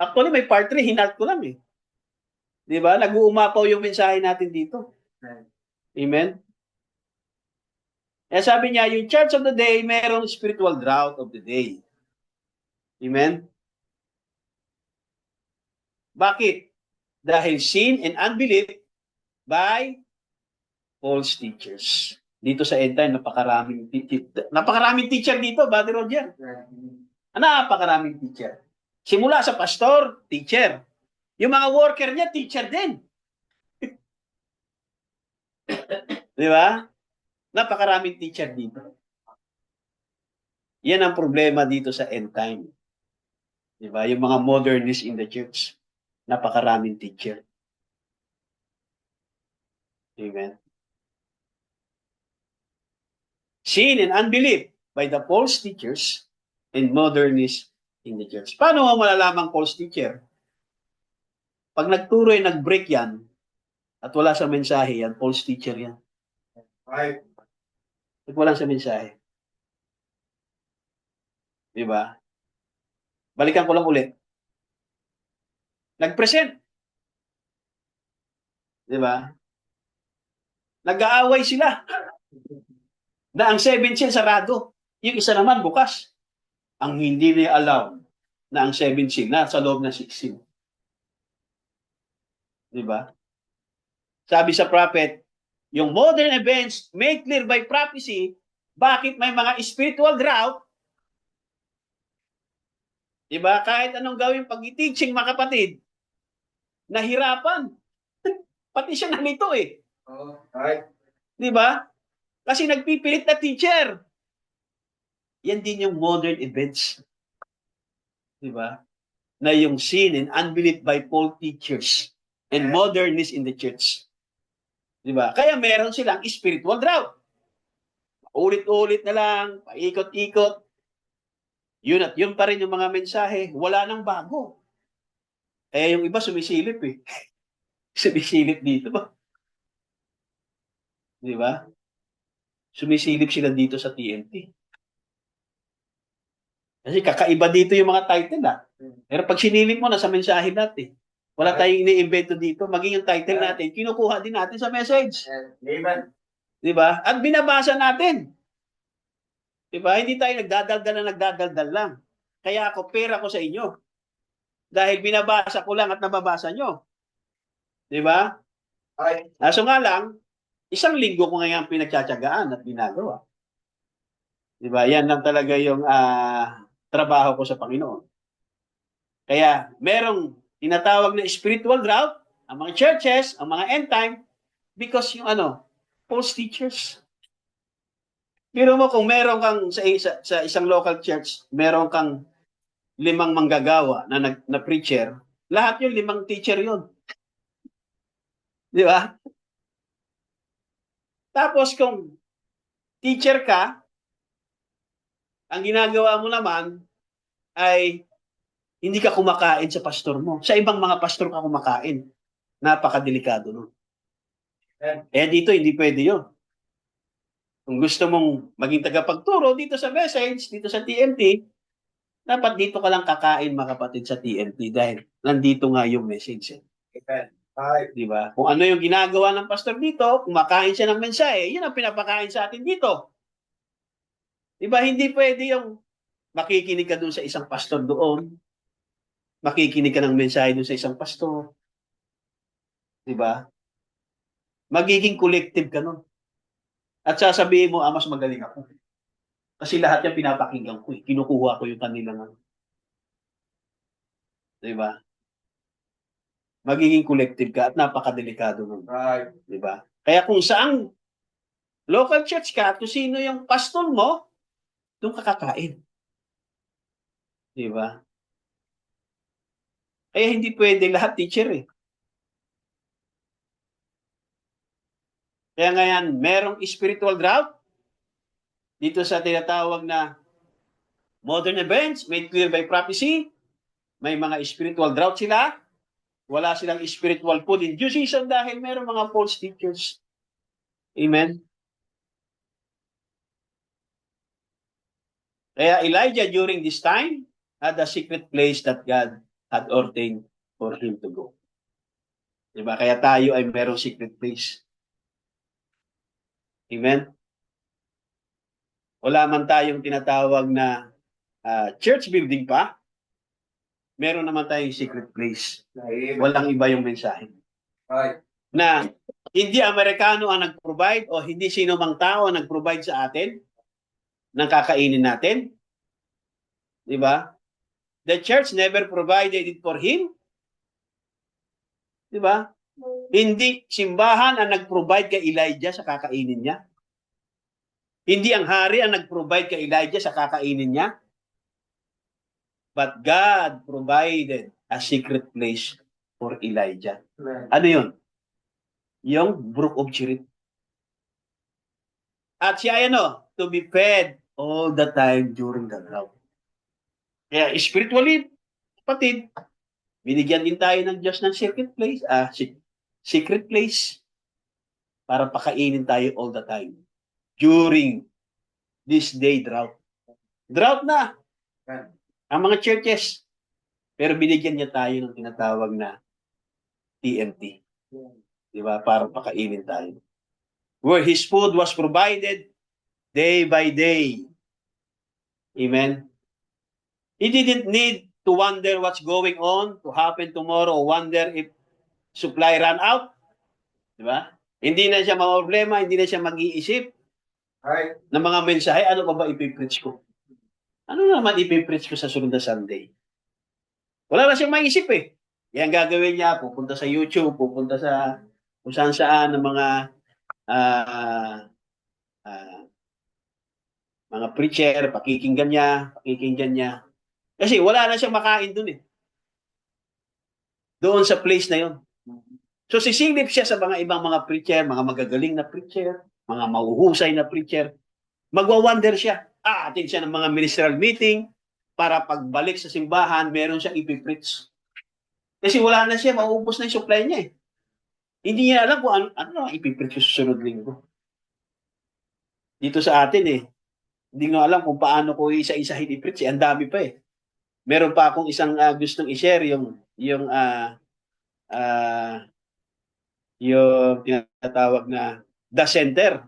Speaker 1: Actually, may part 3, hinalt ko lang eh. Di ba? Nag-uumapaw yung mensahe natin dito. Amen? Sabi niya, yung church of the day, mayroong spiritual drought of the day. Amen? Bakit? Dahil sin and unbelief by false teachers. Dito sa end time, napakaraming teacher dito, Brother Roger. Napakaraming teacher. Simula sa pastor, teacher. Yung mga worker niya, teacher din. Di ba? Napakaraming teacher dito. Yan ang problema dito sa end time. Di ba? Yung mga modernists in the church. Napakaraming teacher. Amen. Sin and unbelief by the false teachers and modernists in the church. Paano mo malalamang false teacher? Pag nagturo ay nag-break yan at wala sa mensahe yan, false teacher yan. Right. At wala sa mensahe. Diba? Balikan ko lang ulit. Nag-present. Diba? Nag-aaway sila. Na ang 7 seal sarado. Yung isa naman bukas. Ang hindi niya allow na ang 7 seal na sa loob ng 6 seal. Diba? Sabi sa prophet, yung modern events made clear by prophecy, bakit may mga spiritual drought? Diba? Kahit anong gawin pag-teaching, mga kapatid, nahirapan. Pati siya nalito eh.
Speaker 3: Right.
Speaker 1: Diba? Kasi nagpipilit na teacher. Yan din yung modern events. Diba? Na yung sin and unbelief by false teachers and modernists in the church. Diba? Kaya meron silang spiritual drought. Ulit-ulit na lang, paikot-ikot. Yun at yun pa rin yung mga mensahe. Wala nang bago. Kaya yung iba sumisilip eh. Sumisilip dito ba? Diba? Sumisilip sila dito sa TNT. Kasi kakaiba dito yung mga title ah. Pero pag sinilip mo na sa mensahe natin, wala tayong ini-invento dito. Maging yung title natin, kinukuha din natin sa message.
Speaker 3: Amen.
Speaker 1: Diba? At binabasa natin. Diba? Hindi tayo nagdadaldal lang. Kaya ako, pera ko sa inyo. Dahil binabasa ko lang at nababasa nyo. Diba?
Speaker 3: Right.
Speaker 1: So nga lang, isang linggo ko ngayon pinagtsatsagaan at ginagawa. Diba? Yan lang talaga yung trabaho ko sa Panginoon. Kaya merong tinatawag na spiritual drought, ang mga churches, ang mga end time, because yung false teachers. Pero mo kung meron kang sa isang local church, meron kang 5 manggagawa na preacher, lahat yung 5 teacher yun. Di ba? Tapos kung teacher ka, ang ginagawa mo naman ay hindi ka kumakain sa pastor mo. Sa ibang mga pastor ka kumakain. Napakadelikado nun. Dito, hindi pwede yun. Kung gusto mong maging tagapagturo dito sa message, dito sa TNT, dapat dito ka lang kakain, mga kapatid, sa TNT dahil nandito nga yung message. Di ba? Kung ano yung ginagawa ng pastor dito, kumakain siya ng mensahe, yun ang pinapakain sa atin dito. Di ba? Hindi pwede yung makikinig ka doon sa isang pastor doon, makikinig ka ng mensahe doon sa isang pastor. Di ba? Magiging collective ka nun. At sasabihin mo, mas magaling ako. Kasi lahat yan pinapakinggan ko. Kinukuha ko yung kanilang. Di ba? Magiging collective ka at napakadelikado nun.
Speaker 3: Right.
Speaker 1: Di ba? Kaya kung saang local church ka, kung sino yung pastor mo, doon ka kakain. Di ba? Kaya hindi pwede lahat teacher eh. Kaya ngayon, merong spiritual drought dito sa tinatawag na modern events made clear by prophecy. May mga spiritual drought sila. Wala silang spiritual food in due season dahil merong mga false teachers. Amen? Kaya Elijah during this time had a secret place that God had ordained for him to go. Diba? Kaya tayo ay merong secret place. Amen? Wala man tayong tinatawag na church building pa, meron naman tayong secret place. Walang iba yung mensahe.
Speaker 3: Right.
Speaker 1: Na hindi Amerikano ang nag-provide o hindi sino mang tao ang nag-provide sa atin ng kakainin natin. Di ba? The church never provided it for him. Di ba? Hindi simbahan ang nag-provide kay Elijah sa kakainin niya. Hindi ang hari ang nag-provide kay Elijah sa kakainin niya. But God provided a secret place for Elijah.
Speaker 3: Amen.
Speaker 1: Ano yun? Yung brook of Cherith. At siya to be fed all the time during the drought. Kaya spiritually, kapatid, binigyan din tayo ng Diyos ng secret place para pakainin tayo all the time during this day drought. Drought na ang mga churches, pero binigyan niya tayo ng tinatawag na TNT. Di ba? Para pakainin tayo. Where His food was provided day by day. Amen? He didn't need to wonder what's going on, to happen tomorrow, or wonder if supply ran out. Di ba? Hindi na siya problema, hindi na siya mag-iisip
Speaker 3: Right.
Speaker 1: ng mga mensahe. Ano pa ba ipipreach ko? Ano naman ipipreach ko sa sunod na Sunday? Wala na siyang maisip eh. Yan gagawin niya, pupunta sa YouTube, pupunta sa kung saan ng ah, ah, mga preacher, pakikinggan niya. Kasi wala na siyang makain dun eh. Doon sa place na yon. So sisilip siya sa mga ibang mga preacher, mga magagaling na preacher, mga mahuhusay na preacher. Magwa-wonder siya. Attend siya ng mga ministerial meeting para pagbalik sa simbahan, meron siyang ipipreach. Kasi wala na siya, mauubos na yung supply niya eh. Hindi niya alam kung ano ipipreach sa susunod linggo. Dito sa atin eh, hindi ko alam kung paano ko isa-isahin i-preach. Ang dami pa eh. Meron pa akong isang gustong i-share yung tinatawag na The Center.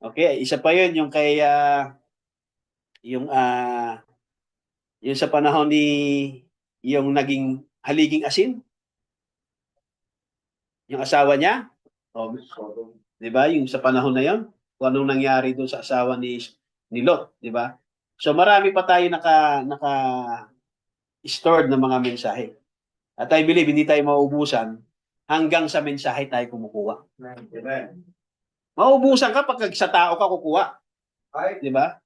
Speaker 1: Okay, isa pa yun yung kay yung sa panahon ni yung naging haliging asin. Yung asawa niya. Oh, 'di ba? Yung sa panahon na yon, kung anong nangyari doon sa asawa ni Lot, 'di ba? So marami pa tayo naka stored na mga mensahe. At I believe hindi tayo mauubusan hanggang sa mensahe tayo kumukuha.
Speaker 3: Amen.
Speaker 1: Mauubusan ka pag sa tao ka kukuha,
Speaker 3: Right.
Speaker 1: 'di ba?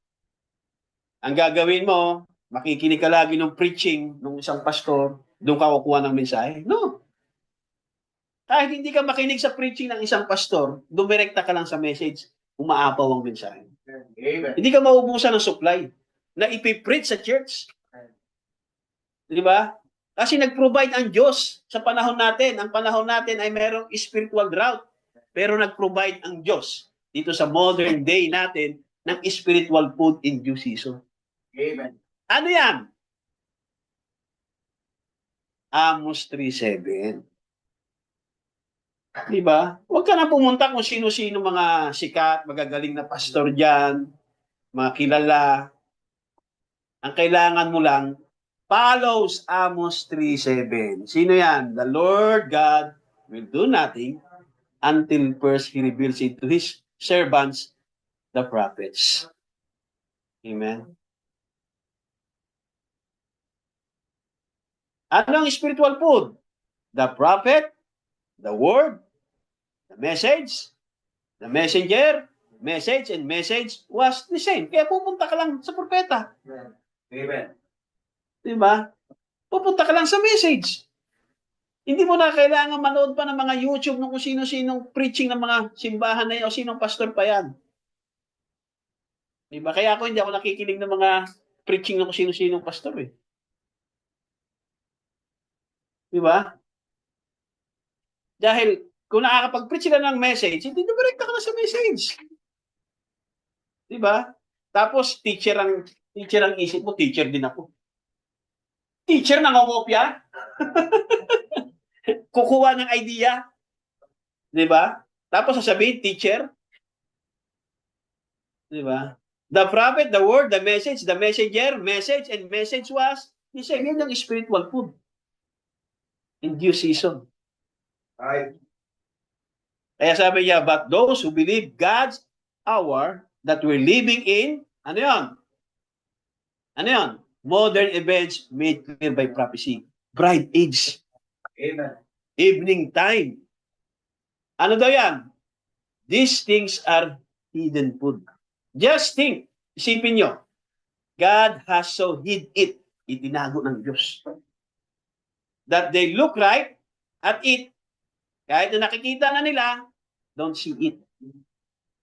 Speaker 1: Ang gagawin mo, makikinig ka lagi ng preaching ng isang pastor, doon ka kukuha ng mensahe. No. Kahit hindi ka makinig sa preaching ng isang pastor, dumirekta ka lang sa message, umaapaw ang mensahe.
Speaker 3: Amen.
Speaker 1: Hindi ka maubusan ng supply na ipipreach sa church. Di ba? Kasi nag-provide ang Diyos sa panahon natin. Ang panahon natin ay merong spiritual drought. Pero nag-provide ang Diyos dito sa modern day natin ng spiritual food in due season.
Speaker 3: Amen.
Speaker 1: Ano yan? Amos 3:7. Diba? Huwag ka na pumunta kung sino-sino mga sikat, magagaling na pastor dyan, mga kilala. Ang kailangan mo lang, follows Amos 3:7. Sino yan? The Lord God will do nothing until first He reveals it to His servants, the prophets. Amen. Ano ang spiritual food? The prophet, the word, the message, the messenger, message and message was the same. Kaya pupunta ka lang sa propeta.
Speaker 3: Amen.
Speaker 1: Diba? Pupunta ka lang sa message. Hindi mo na kailangan manood pa ng mga YouTube ng kung sino-sinong preaching ng mga simbahan na yan o sinong pastor pa yan. Diba? Kaya hindi ako nakikinig ng mga preaching ng kung sino-sinong pastor eh. Diba? Dahil kung nakakapag-preach sila ng message, hindi direkta ka na sa message. Diba? Tapos teacher ang isip mo, teacher din ako. Teacher nangongopya? Kukuha ng idea? Diba? Tapos sasabihin, teacher? Diba? The prophet, the word, the message, the messenger, message, and message was the same. Yun ang spiritual food. In due season.
Speaker 3: Right.
Speaker 1: Kaya sabi niya, but those who believe God's hour that we're living in, ano yun? Ano yun? Modern events made clear by prophecy. Bright age.
Speaker 3: Amen.
Speaker 1: Evening time. Ano daw yan? These things are hidden food. Just think, isipin nyo, God has so hid it, itinago ng Diyos. That they look right at it, kahit na nakikita na nila, don't see it.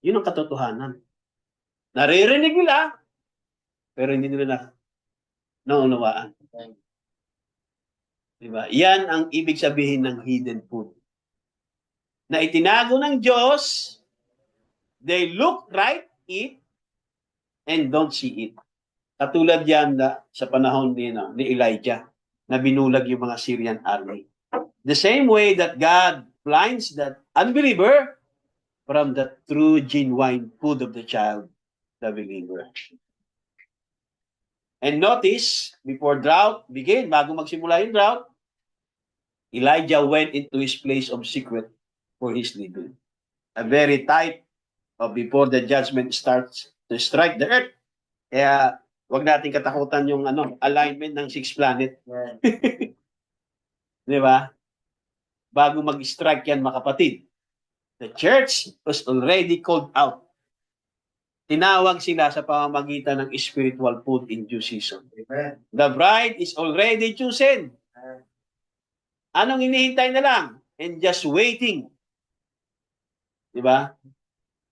Speaker 1: Yun ang katotohanan. Naririnig nila, pero hindi nila naunawaan. Diba? Yan ang ibig sabihin ng hidden food. Na itinago ng Diyos, they look right, it, and don't see it. Katulad yan sa panahon ni Elijah, na binulag yung mga Syrian army. The same way that God blinds that unbeliever from the true, genuine food of the child, the believer. And notice, before drought bago magsimula yung drought, Elijah went into his place of secret for his living. A very tight before the judgment starts to strike the earth. Kaya wag natin katakutan yung alignment ng 6 planet. Di ba? Bago mag-strike yan, mga kapatid, the church was already called out. Tinawag sila sa pamamagitan ng spiritual food in due season.
Speaker 3: Amen.
Speaker 1: The bride is already chosen. Anong hinihintay na lang? And just waiting. Di ba?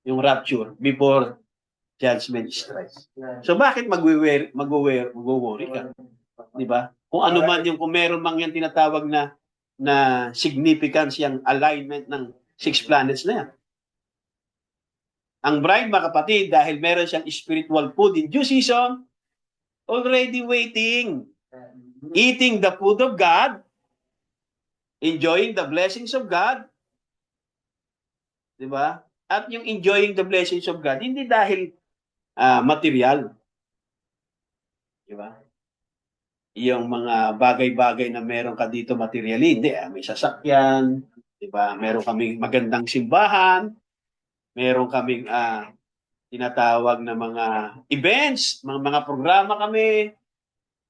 Speaker 1: Yung rapture before judgment strikes. So bakit mag-worry ka? Di ba? Kung ano man yung, kung meron mang yung tinatawag na significance yung alignment ng 6 planets na yan. Ang bride, mga kapatid, dahil meron siyang spiritual food in due season, already waiting, eating the food of God, enjoying the blessings of God. Di ba? At yung enjoying the blessings of God, hindi dahil material. Di ba? Yung mga bagay-bagay na meron ka dito materially, hindi. May sasakyan, di ba? Meron kaming magandang simbahan, meron kaming tinatawag na mga events, mga programa kami,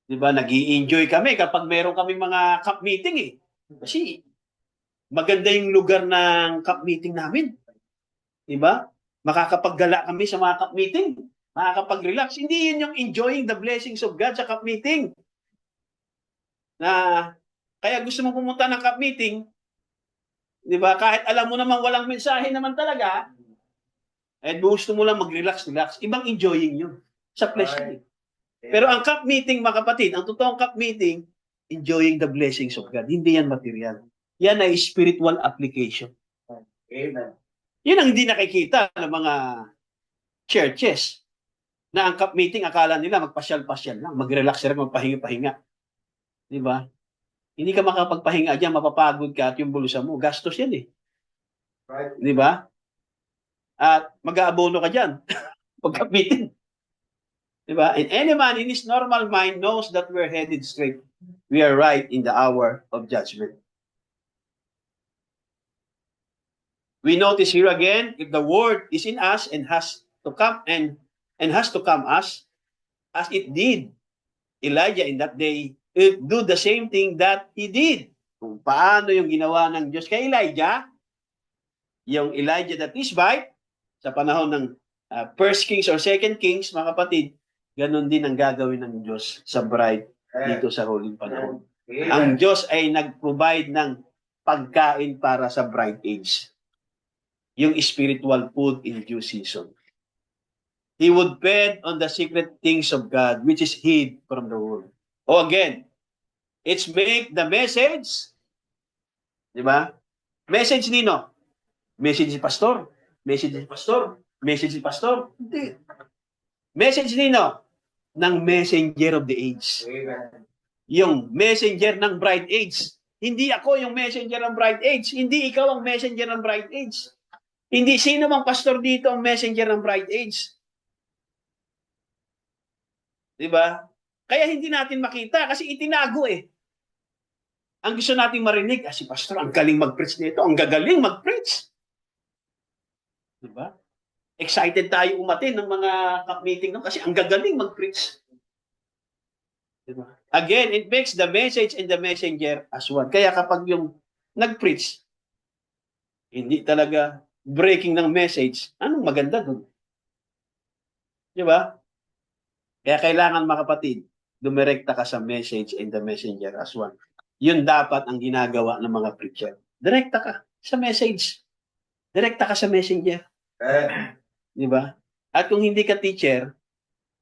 Speaker 1: di ba? Nag-i-enjoy kami kapag meron kaming mga camp meeting eh. Kasi maganda yung lugar ng camp meeting namin. Di ba? Makakapaggala kami sa mga camp meeting. Makakapag-relax. Hindi yun yung enjoying the blessings of God sa camp meeting. Na kaya gusto mo pumunta ng camp meeting, di ba? Kahit alam mo naman walang mensahe naman talaga, at gusto mo lang mag-relax. Ibang enjoying yun. Sa flesh yun. Pero ang camp meeting, mga kapatid, ang totoong camp meeting, enjoying the blessings of God. Hindi yan material. Yan ay spiritual application.
Speaker 3: Amen.
Speaker 1: Yun ang hindi nakikita ng mga churches. Na ang camp meeting, akala nila magpasyal-pasyal lang, mag-relax lang, magpahinga-pahinga. Di ba? Hindi ka makapagpahinga dyan, mapapagod ka at yung bulsa mo, gastos yan eh.
Speaker 3: Right.
Speaker 1: Di ba? At mag-aabono ka dyan pag-camp meeting. Di ba? And any man in his normal mind knows that we're headed straight. We are right in the hour of judgment. We notice here again, if the word is in us and has to come us, as it did Elijah in that day, it do the same thing that he did. Kung paano yung ginawa ng Diyos kay Elijah, yung Elijah the Tishbite, sa panahon ng 1 Kings or 2 Kings, mga kapatid, ganun din ang gagawin ng Diyos sa bride dito sa huling panahon. Ang Diyos ay nag-provide ng pagkain para sa bride age. Yung spiritual food in due season. He would feed on the secret things of God, which is hid from the world. O again, it's make the message, di ba? Message nino? Message ni pastor. Message ni pastor. Message ni pastor. Hindi. Message nino? Ng messenger of the age.
Speaker 3: Amen.
Speaker 1: Yung messenger ng bride age. Hindi ako yung messenger ng bride age. Hindi ikaw ang messenger ng bride age. Hindi sino mang pastor dito ang messenger ng bride age. Diba? Kaya hindi natin makita kasi itinago eh. Ang gusto natin marinig, si pastor, ang galing mag-preach nito. Ang gagaling mag-preach. Diba? Excited tayo umatin ng mga camp meeting kasi ang gagaling mag-preach. Diba? Again, it makes the message and the messenger as one. Kaya kapag yung nag-preach, hindi talaga breaking ng message, anong maganda dun? Diba? Kaya kailangan, mga kapatid, dumirekta ka sa message and the messenger as one. Yun dapat ang ginagawa ng mga preacher. Direkta ka sa message. Direkta ka sa messenger. Diba? At kung hindi ka teacher,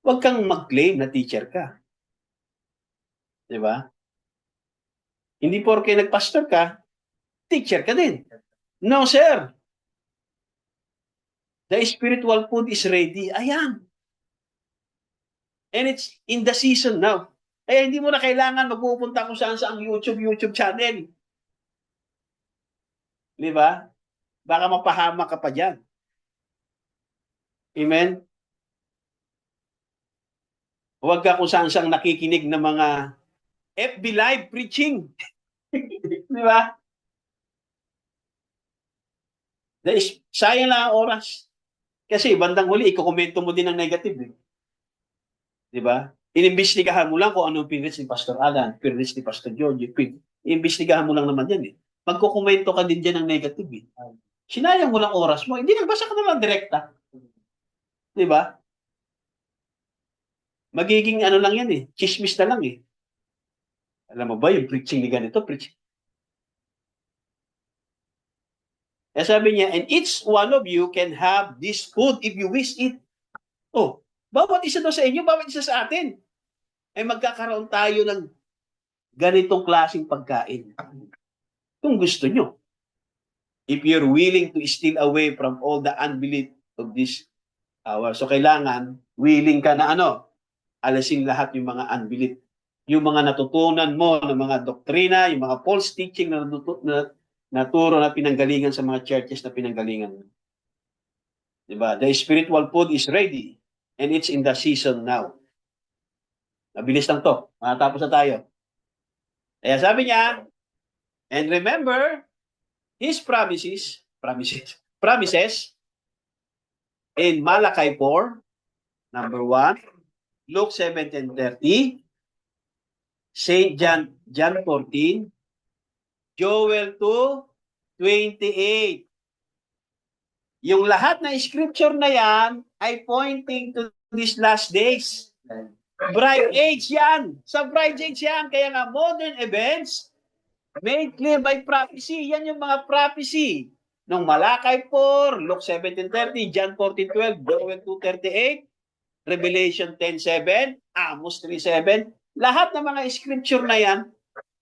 Speaker 1: huwag kang mag-claim na teacher ka. Diba? Hindi porke nagpastor ka, teacher ka din. No, sir. The spiritual food is ready. Ayan. And it's in the season now. Kaya hindi mo na kailangan magpupunta kung saan sa ang YouTube channel. Di ba? Baka mapahama ka pa dyan. Amen? Huwag ka kung saan siyang nakikinig ng mga FB Live preaching. Di ba? Sayang lang ang oras. Kasi bandang huli, ikukomento mo din ang negative. Eh. Di ba? Inimbestigahan mo lang kung anong pinrich ni Pastor Alan, pinrich ni Pastor George. Inimbestigahan mo lang naman yan eh. Magkukomento ka din dyan ng negative eh. Sinayang mo lang oras mo. Hindi, nagbasa ka na lang direkta. Di ba? Magiging ano lang yan eh. Chismis na lang eh. Alam mo ba, yung preaching ni ganito, preaching. Kaya sabi niya, and each one of you can have this food if you wish it. Oh, bawat isa daw sa inyo, bawat isa sa atin. Ay magkakaroon tayo ng ganitong klaseng pagkain. Kung gusto nyo. If you're willing to steal away from all the unbelief of this hour. So kailangan, willing ka na alisin lahat yung mga unbelief. Yung mga natutunan mo ng mga doktrina, yung mga false teaching na naturo na pinanggalingan sa mga churches na pinanggalingan. Diba? The spiritual food is ready and it's in the season now. Mabilis lang to. Matapos na tayo. Kaya sabi niya, and remember His promises in Malachi 4, number 1, Luke 17:30, St. John 14, Joel 2:28. Yung lahat na scripture na yan ay pointing to these last days. Bride age yan. Sa bride age yan. Kaya nga modern events made clear by prophecy. Yan yung mga prophecy. Nung Malachi 4, Luke 17:30, John 14:12, Joel 2:38, Revelation 10:7, Amos 3:7. Lahat ng mga scripture na yan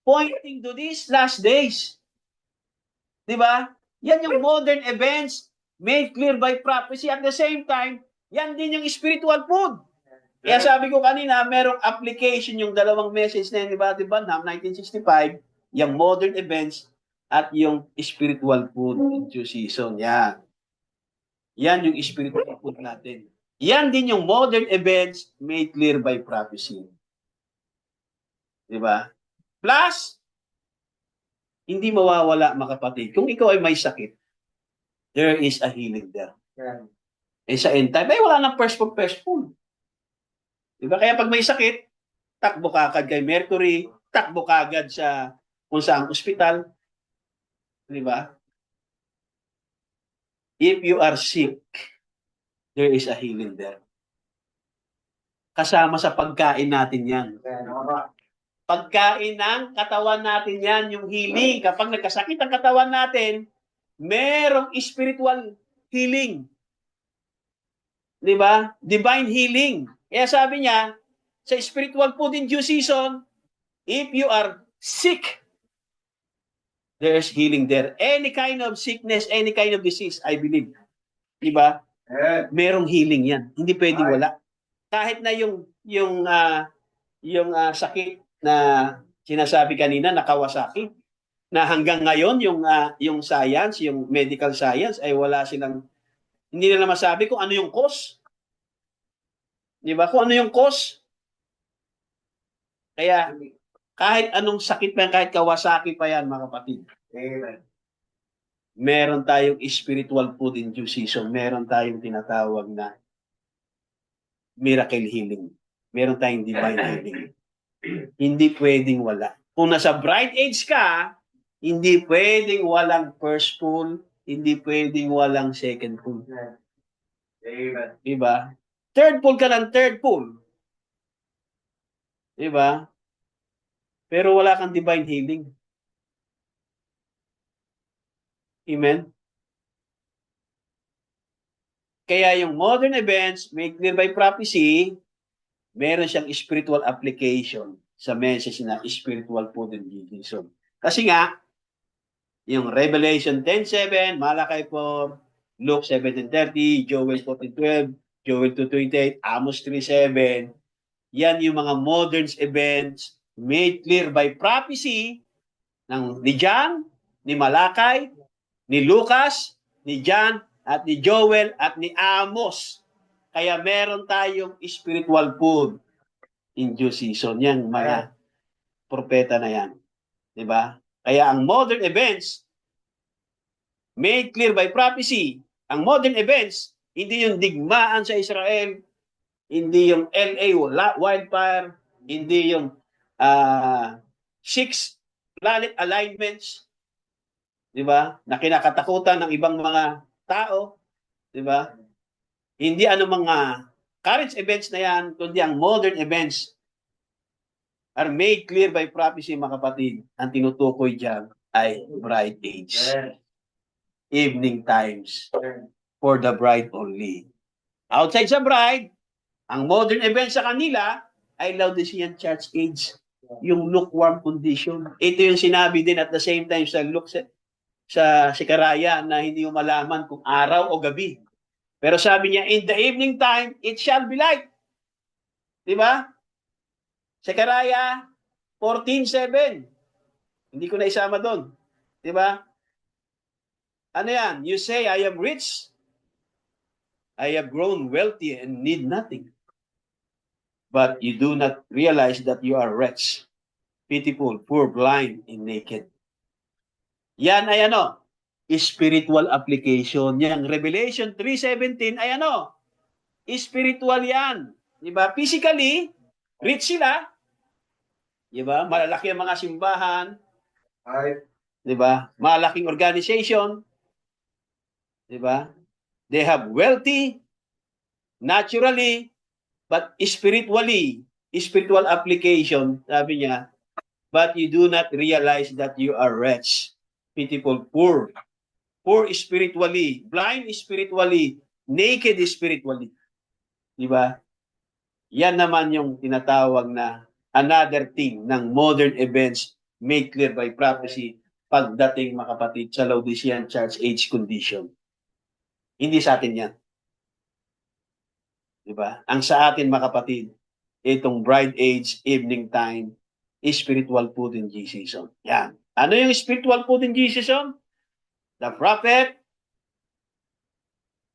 Speaker 1: pointing to these last days. Diba? Yan yung modern events made clear by prophecy. At the same time, yan din yung spiritual food. Kaya sabi ko kanina, merong application yung dalawang message na yun, diba? 1965, yung modern events at yung spiritual food in due season. Yan. Yan yung spiritual food natin. Yan din yung modern events made clear by prophecy. Diba? Plus, hindi mawawala, mga kapatid. Kung ikaw ay may sakit, there is a healing there.
Speaker 3: Yeah.
Speaker 1: Eh sa end time, wala nang first full. Diba? Kaya pag may sakit, takbo ka agad kay Mercury, takbo ka agad sa kung saang ospital. Diba? If you are sick, there is a healing there. Kasama sa pagkain natin yan. Pagkain ng katawan natin yan, yung healing. Kapag nagkasakit ang katawan natin, merong spiritual healing. Diba? Divine healing. Kaya sabi niya, sa spiritual food in due season, if you are sick, there's healing there. Any kind of sickness, any kind of disease, I believe. Diba? Merong healing yan. Hindi pwedeng wala. Kahit na yung sakit na sinasabi kanina na Kawasaki, na hanggang ngayon yung science, yung medical science ay wala silang, hindi nila masabi kung ano yung cause. Di ba? Kung ano yung cause. Kaya kahit anong sakit pa yan, kahit Kawasaki pa yan, mga kapatid.
Speaker 3: Amen.
Speaker 1: Meron tayong spiritual food in due season. Meron tayong tinatawag na miracle healing. Meron tayong divine healing. Hindi pwedeng wala. Kung nasa bright age ka, hindi pwedeng walang first full, hindi pwedeng walang second full.
Speaker 3: Amen.
Speaker 1: Diba? Third full ka ng third full. Diba? Pero wala kang divine healing. Amen? Kaya yung modern events, made clear by prophecy, meron siyang spiritual application sa message na spiritual food and season. Kasi nga, yung Revelation 10:7, Malachi 4, Luke 17:30, Joel 14:12, Joel 2:28, Amos 3:7, yan yung mga modern events made clear by prophecy ni John, ni Malachi, ni Lucas, ni John, at ni Joel, at ni Amos. Kaya meron tayong spiritual food in due season. Yan, mga propeta na yan. Diba? Kaya ang modern events made clear by prophecy. Ang modern events, hindi yung digmaan sa Israel, hindi yung LA wildfire, hindi yung 6 planet alignments, di ba? Na kinakatakutan ng ibang mga tao, di ba? Hindi mga current events na yan, kundi ang modern events are made clear by prophecy, mga kapatid. Ang tinutukoy dyan ay bride age. Evening times for the bride only. Outside sa bride, ang modern event sa kanila ay Laodicean church age, yung lukewarm condition. Ito yung sinabi din at the same time sa Sekaraya na hindi mo malaman kung araw o gabi. Pero sabi niya, in the evening time, it shall be light. Di ba? Sekaraya 14:7. Hindi ko na isama doon. Di ba? Ano yan? You say, I am rich. I have grown wealthy and need nothing. But you do not realize that you are wretched, pitiful, poor, blind, and naked. Yan ay spiritual application. Yan, Revelation 3:17 ay spiritual yan. Diba? Physically, rich sila. Diba? Malalaki ang mga simbahan. Diba? Malaking organization. Diba? They have wealthy, naturally, but spiritually, spiritual application, sabi niya, but you do not realize that you are wretched, pitiful, poor spiritually, blind spiritually, naked spiritually. Diba? Yan naman yung tinatawag na another thing ng modern events made clear by prophecy pagdating, mga kapatid, sa Laodicean church age condition. Hindi sa atin yan. Diba? Ang sa atin, mga kapatid, itong bride age, evening time, spiritual food in Jesus. Yan. Ano yung spiritual food in Jesus? The prophet,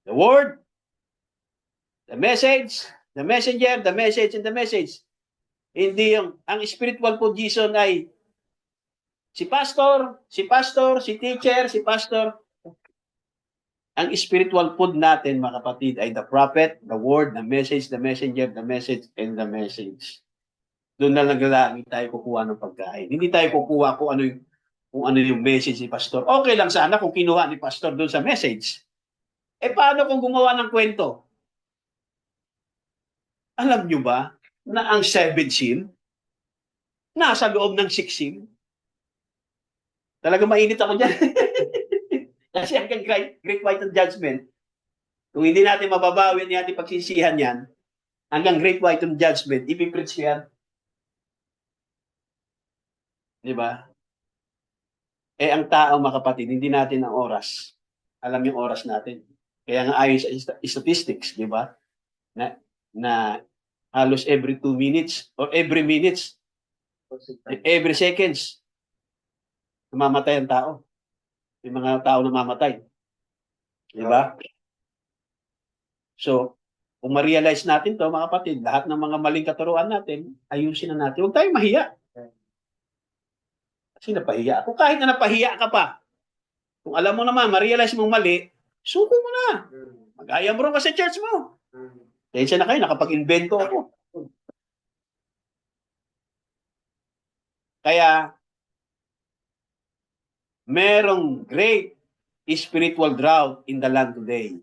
Speaker 1: the word, the message, the messenger, the message, and the message. Hindi ang spiritual food Jesus ay si pastor, si teacher, si pastor. Ang spiritual food natin, mga kapatid, ay the prophet, the word, the message, the messenger, the message, and the message. Doon na lang tayo kukuha ng pagkain. Hindi tayo kukuha kung ano yung message ni pastor. Okay lang sana kung kinuha ni pastor doon sa message. Paano kung gumawa ng kwento? Alam nyo ba na ang 7 seal nasa loob ng 6 seal? Talaga mainit ako dyan. Kasi ang Great White Judgment, kung hindi natin mababawi, hindi natin pagsisihan yan, hanggang Great White Judgment, ipipreach yan. Di ba? Ang tao, mga kapatid, hindi natin ang oras. Alam yung oras natin. Kaya nga ayon sa statistics, di ba? Na halos every 2 minutes or every minutes, every seconds, namamatay ang tao. Yung mga tao namamatay. Di ba? So, kung ma-realize natin to, mga kapatid, lahat ng mga maling katuruan natin, ayusin na natin. Huwag tayong mahiya. Kasi napahiya ako. Kahit na napahiya ka pa, kung alam mo naman, ma-realize mong mali, suko mo na. Mag-aya mo rin ka sa church mo. Tensya na kayo, nakapag-invento ako. Kaya, merong great spiritual drought in the land today.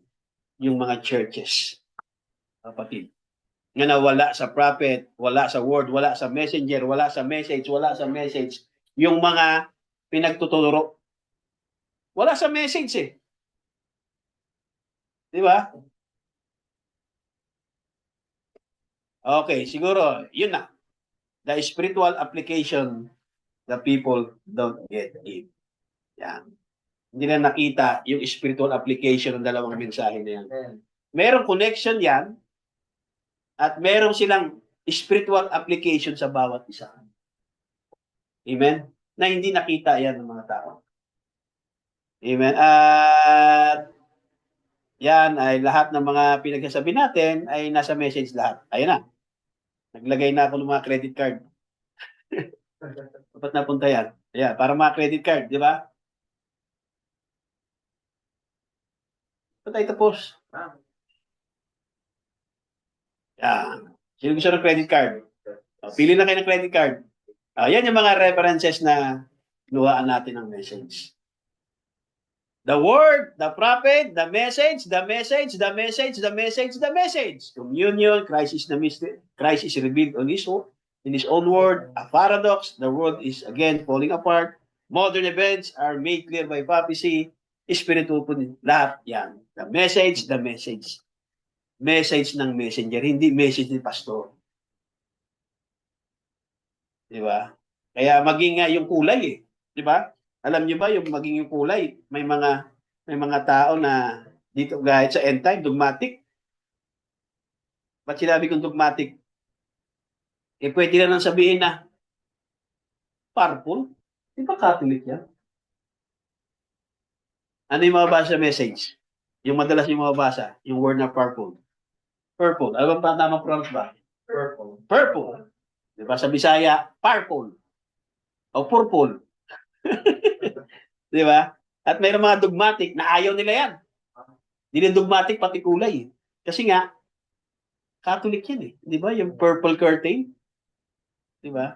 Speaker 1: Yung mga churches. Kapatid. Nga nawala sa prophet, wala sa word, wala sa messenger, wala sa message, wala sa message. Yung mga pinagtuturo. Wala sa message eh. Di ba? Okay, siguro, yun na. The spiritual application, the people don't get it. Yan. Hindi na nakita yung spiritual application ng dalawang mensahe na yan. Merong connection yan at merong silang spiritual application sa bawat isa. Amen? Na hindi nakita yan ng mga tao. Amen? At yan ay lahat ng mga pinagsasabi natin ay nasa message lahat. Ayun na. Naglagay na ako ng mga credit card. Dapat napunta yan. Ayan, para mga credit card, di ba? Ba't tayo tapos? Yan. Sino gusto ng credit card? Pili na kayo ng credit card. Yan yung mga references na luhaan natin ng message. The word, the prophet, the message, the message, the message, the message, the message. Communion, Christ is the mystery. Christ is revealed on in His own word. A paradox, the world is again falling apart. Modern events are made clear by prophecy. Spiritual po din. Lahat yan. The message, the message. Message ng messenger, hindi message ni pastor. Di ba? Kaya maging nga yung kulay eh. Di ba? Alam niyo ba yung maging yung kulay, may mga tao na dito kahit sa end time dogmatic. Ba't sinabi kong dogmatic? Eh pwede na nang sabihin na purple. Di ba Catholic yan? Ano yung mababasa sa message? Yung madalas yung mababasa, yung word na purple. Purple. Ano ba tamang pronounce ba?
Speaker 3: Purple.
Speaker 1: Purple. Di ba sa Bisaya, purple. O purple. Di ba? At mayroong mga dogmatic na ayaw nila yan. Hindi dogmatic pati kulay. Kasi nga, Catholic yan eh. Di ba? Yung purple curtain. Di ba?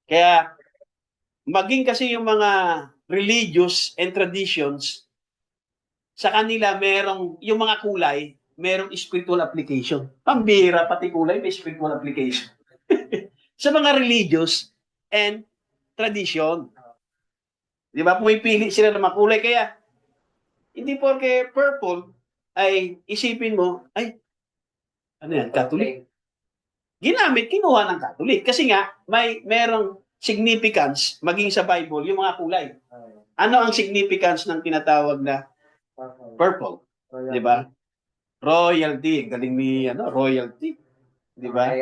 Speaker 1: Kaya, maging kasi yung mga religious and traditions, sa kanila merong, yung mga kulay, merong spiritual application. Pambira, pati kulay, may spiritual application. Sa mga religious and tradition. Di ba? Pumipili sila ng makulay. Kaya, hindi porke purple, ay isipin mo, ay, ano yan, Catholic? Ginamit, kinuha ng Catholic. Kasi nga, merong significance, maging sa Bible, yung mga kulay. Ano ang significance ng tinatawag na purple? Di ba? Royalty. Galing ni, royalty. Di ba?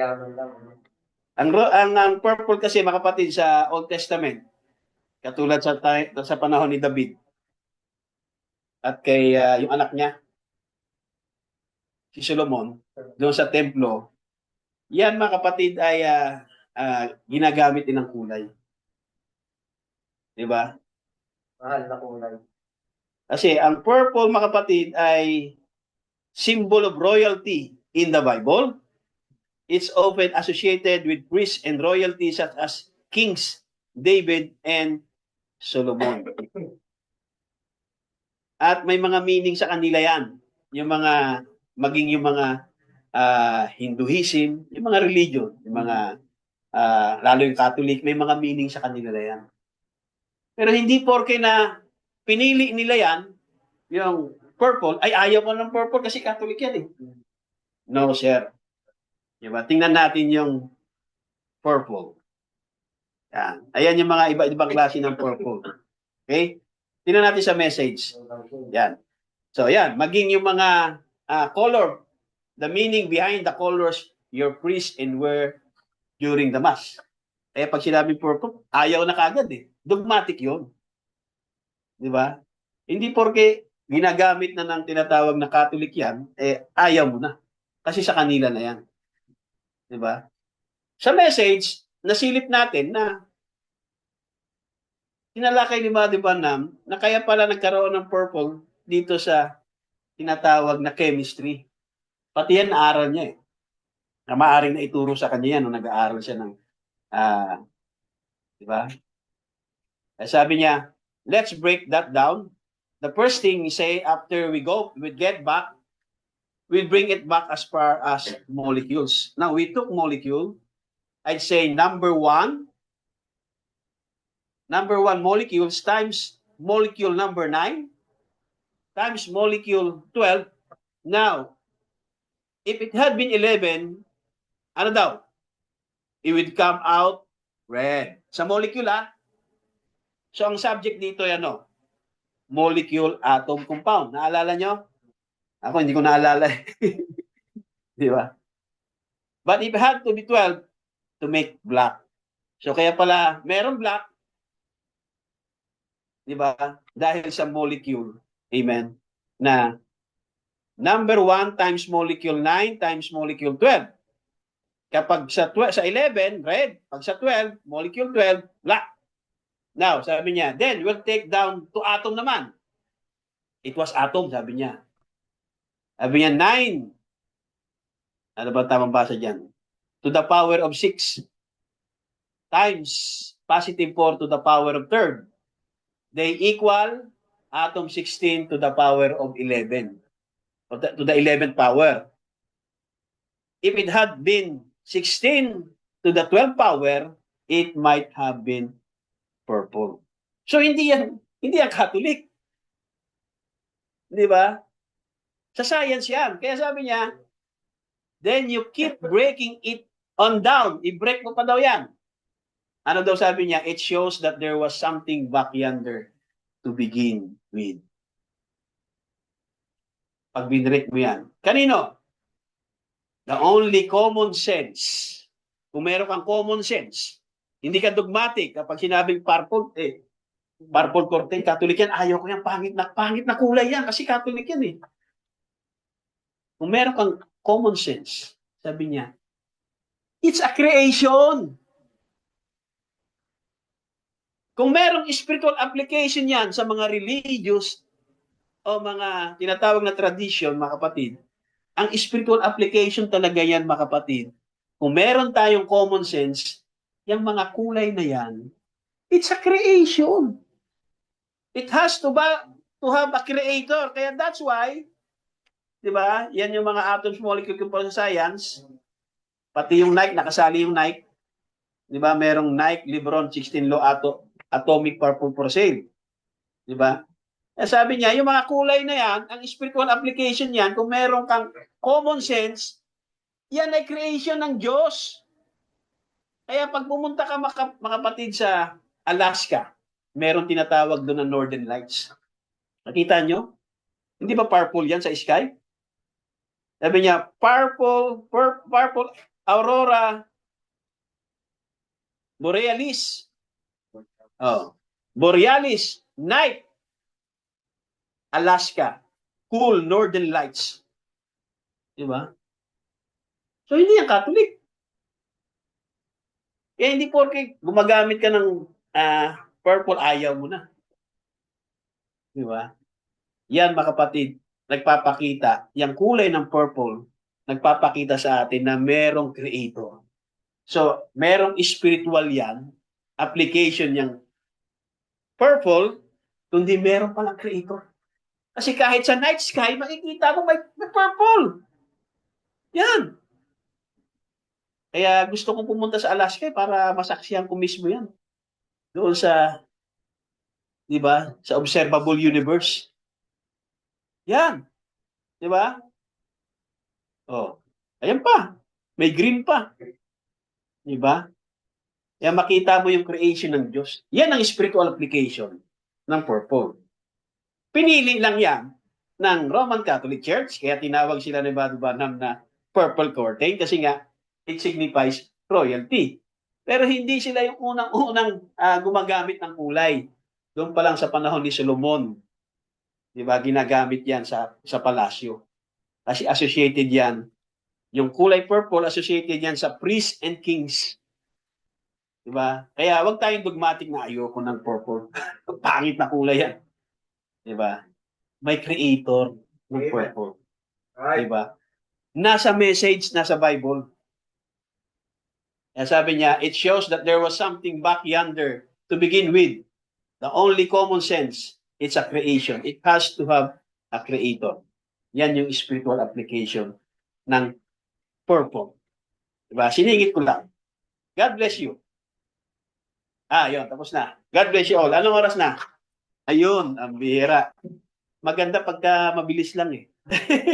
Speaker 1: Ang purple kasi, mga kapatid, sa Old Testament, katulad sa panahon ni David at kay yung anak niya, si Solomon, doon sa templo, yan mga kapatid ay ginagamit din ng kulay. Di ba?
Speaker 3: Mahal na kulay.
Speaker 1: Kasi ang purple mga kapatid ay symbol of royalty in the Bible. It's often associated with priests and royalty such as kings David and Solomon. At may mga meaning sa kanila yan. Yung mga, maging yung mga Hinduism, yung mga religion, yung mga, lalo yung Catholic, may mga meaning sa kanila yan. Pero hindi porke na pinili nila yan, yung purple, ay ayaw ko ng purple kasi Catholic yan eh. No, sir. Diba? Tingnan natin yung purple. Yan. Ayan yung mga iba-ibang klase ng purple. Okay? Tingnan natin sa message. Yan. So, yan. Maging yung mga color, the meaning behind the colors your priest and wear during the mass. Kaya pag sinabing purple, ayaw na kagad eh. Dogmatic yun. Di ba? Hindi porke ginagamit na ng tinatawag na Catholic yan, ayaw mo na. Kasi sa kanila na yan. Di ba? Sa message, nasilip natin na tinalakay ni Mother Branham na kaya pala nagkaroon ng purple dito sa tinatawag na chemistry. Pati yan naaral niya eh. Na maaaring na ituro sa kanya yan nung nag-aaral siya ng di ba? Sabi niya, let's break that down. The first thing we say after we get back, we'll bring it back as far as molecules. Now, we took molecule. I'd say number one molecules times molecule number 9 times molecule 12. Now, if it had been 11, ano daw? It would come out red. Sa molecule, So, ang subject dito ay molecule, atom, compound. Naalala nyo? Ako, hindi ko naalala. Di ba? But if it had to be 12 to make black. So, kaya pala, meron black. Di ba? Dahil sa molecule. Amen. Na number 1 times molecule 9 times molecule 12. Kapag sa 11, red. Pag sa 12, molecule 12, black. Now, sabi niya, then we'll take down to atom naman. It was atom, sabi niya. Sabi niya, 9. Ano ba tamang basa dyan? To the power of 6 times positive 4 to the power of third. They equal atom 16 to the power of 11. To the 11th power. If it had been 16 to the 12th power, it might have been purple. So hindi yan Catholic. Di ba? Sa science yan. Kaya sabi niya, then you keep breaking it on down. I-break mo pa daw yan. Ano daw sabi niya? It shows that there was something back yonder to begin with. Pag binrek mo yan. Kanino? The only common sense. Kung meron kang common sense, hindi ka dogmatic. Kapag sinabing purple, purple curtain, Catholic yan, ayaw ko yan, pangit na kulay yan, kasi Catholic yan eh. Kung meron kang common sense, sabi niya, it's a creation. Kung merong spiritual application yan sa mga religious o mga tinatawag na tradition, mga kapatid, ang spiritual application talaga yan, mga kapatid. Kung meron tayong common sense, yung mga kulay na yan, it's a creation. It has to have a creator. Kaya that's why, di ba, yan yung mga atoms, molecule, component science, pati yung Nike, nakasali yung Nike. Di ba, merong Nike, Lebron, 16 law atomic purple for sale. Di ba? Sabi niya, yung mga kulay na yan, ang spiritual application yan, kung meron kang common sense, yan ay creation ng Diyos. Kaya pag pumunta ka mga kapatid sa Alaska, meron tinatawag doon na Northern Lights. Nakita nyo? Hindi ba purple yan sa sky? Sabi niya, purple aurora borealis. Borealis night. Alaska, cool Northern Lights. Di ba? So, hindi yan Catholic. Kaya hindi porke gumagamit ka ng purple, ayaw mo na. Di ba? Yan, mga kapatid, nagpapakita, yung kulay ng purple, nagpapakita sa atin na merong creator. So, merong spiritual yan, application yung purple, kundi meron palang creator. Kasi kahit sa night sky, makikita mo may purple. Yan. Kaya gusto kong pumunta sa Alaska para masaksihan ko mismo yan. Doon sa, di ba, sa observable universe. Yan. Di ba? Oh, ayan pa. May green pa. Di ba? Kaya makita mo yung creation ng Diyos. Yan ang spiritual application ng purple. Pinili lang yan ng Roman Catholic Church, kaya tinawag sila ni Brother Branham na purple curtain kasi nga it signifies royalty. Pero hindi sila yung unang-unang gumagamit ng kulay. Doon pa lang sa panahon ni Solomon, di ba, ginagamit yan sa palasyo. Kasi associated yan, yung kulay purple, associated yan sa priests and kings. Di ba? Kaya wag tayong dogmatic na ayoko ng purple. Pangit na kulay yan. Di ba? May creator ng purple. Di ba? Nasa message, nasa Bible. Kaya sabi niya, it shows that there was something back yonder to begin with. The only common sense, it's a creation. It has to have a creator. Yan yung spiritual application ng purple. Diba? Siningit ko lang. God bless you. Yun, tapos na. God bless you all. Anong oras na? Ayun, ang bihira. Maganda pagka mabilis lang eh.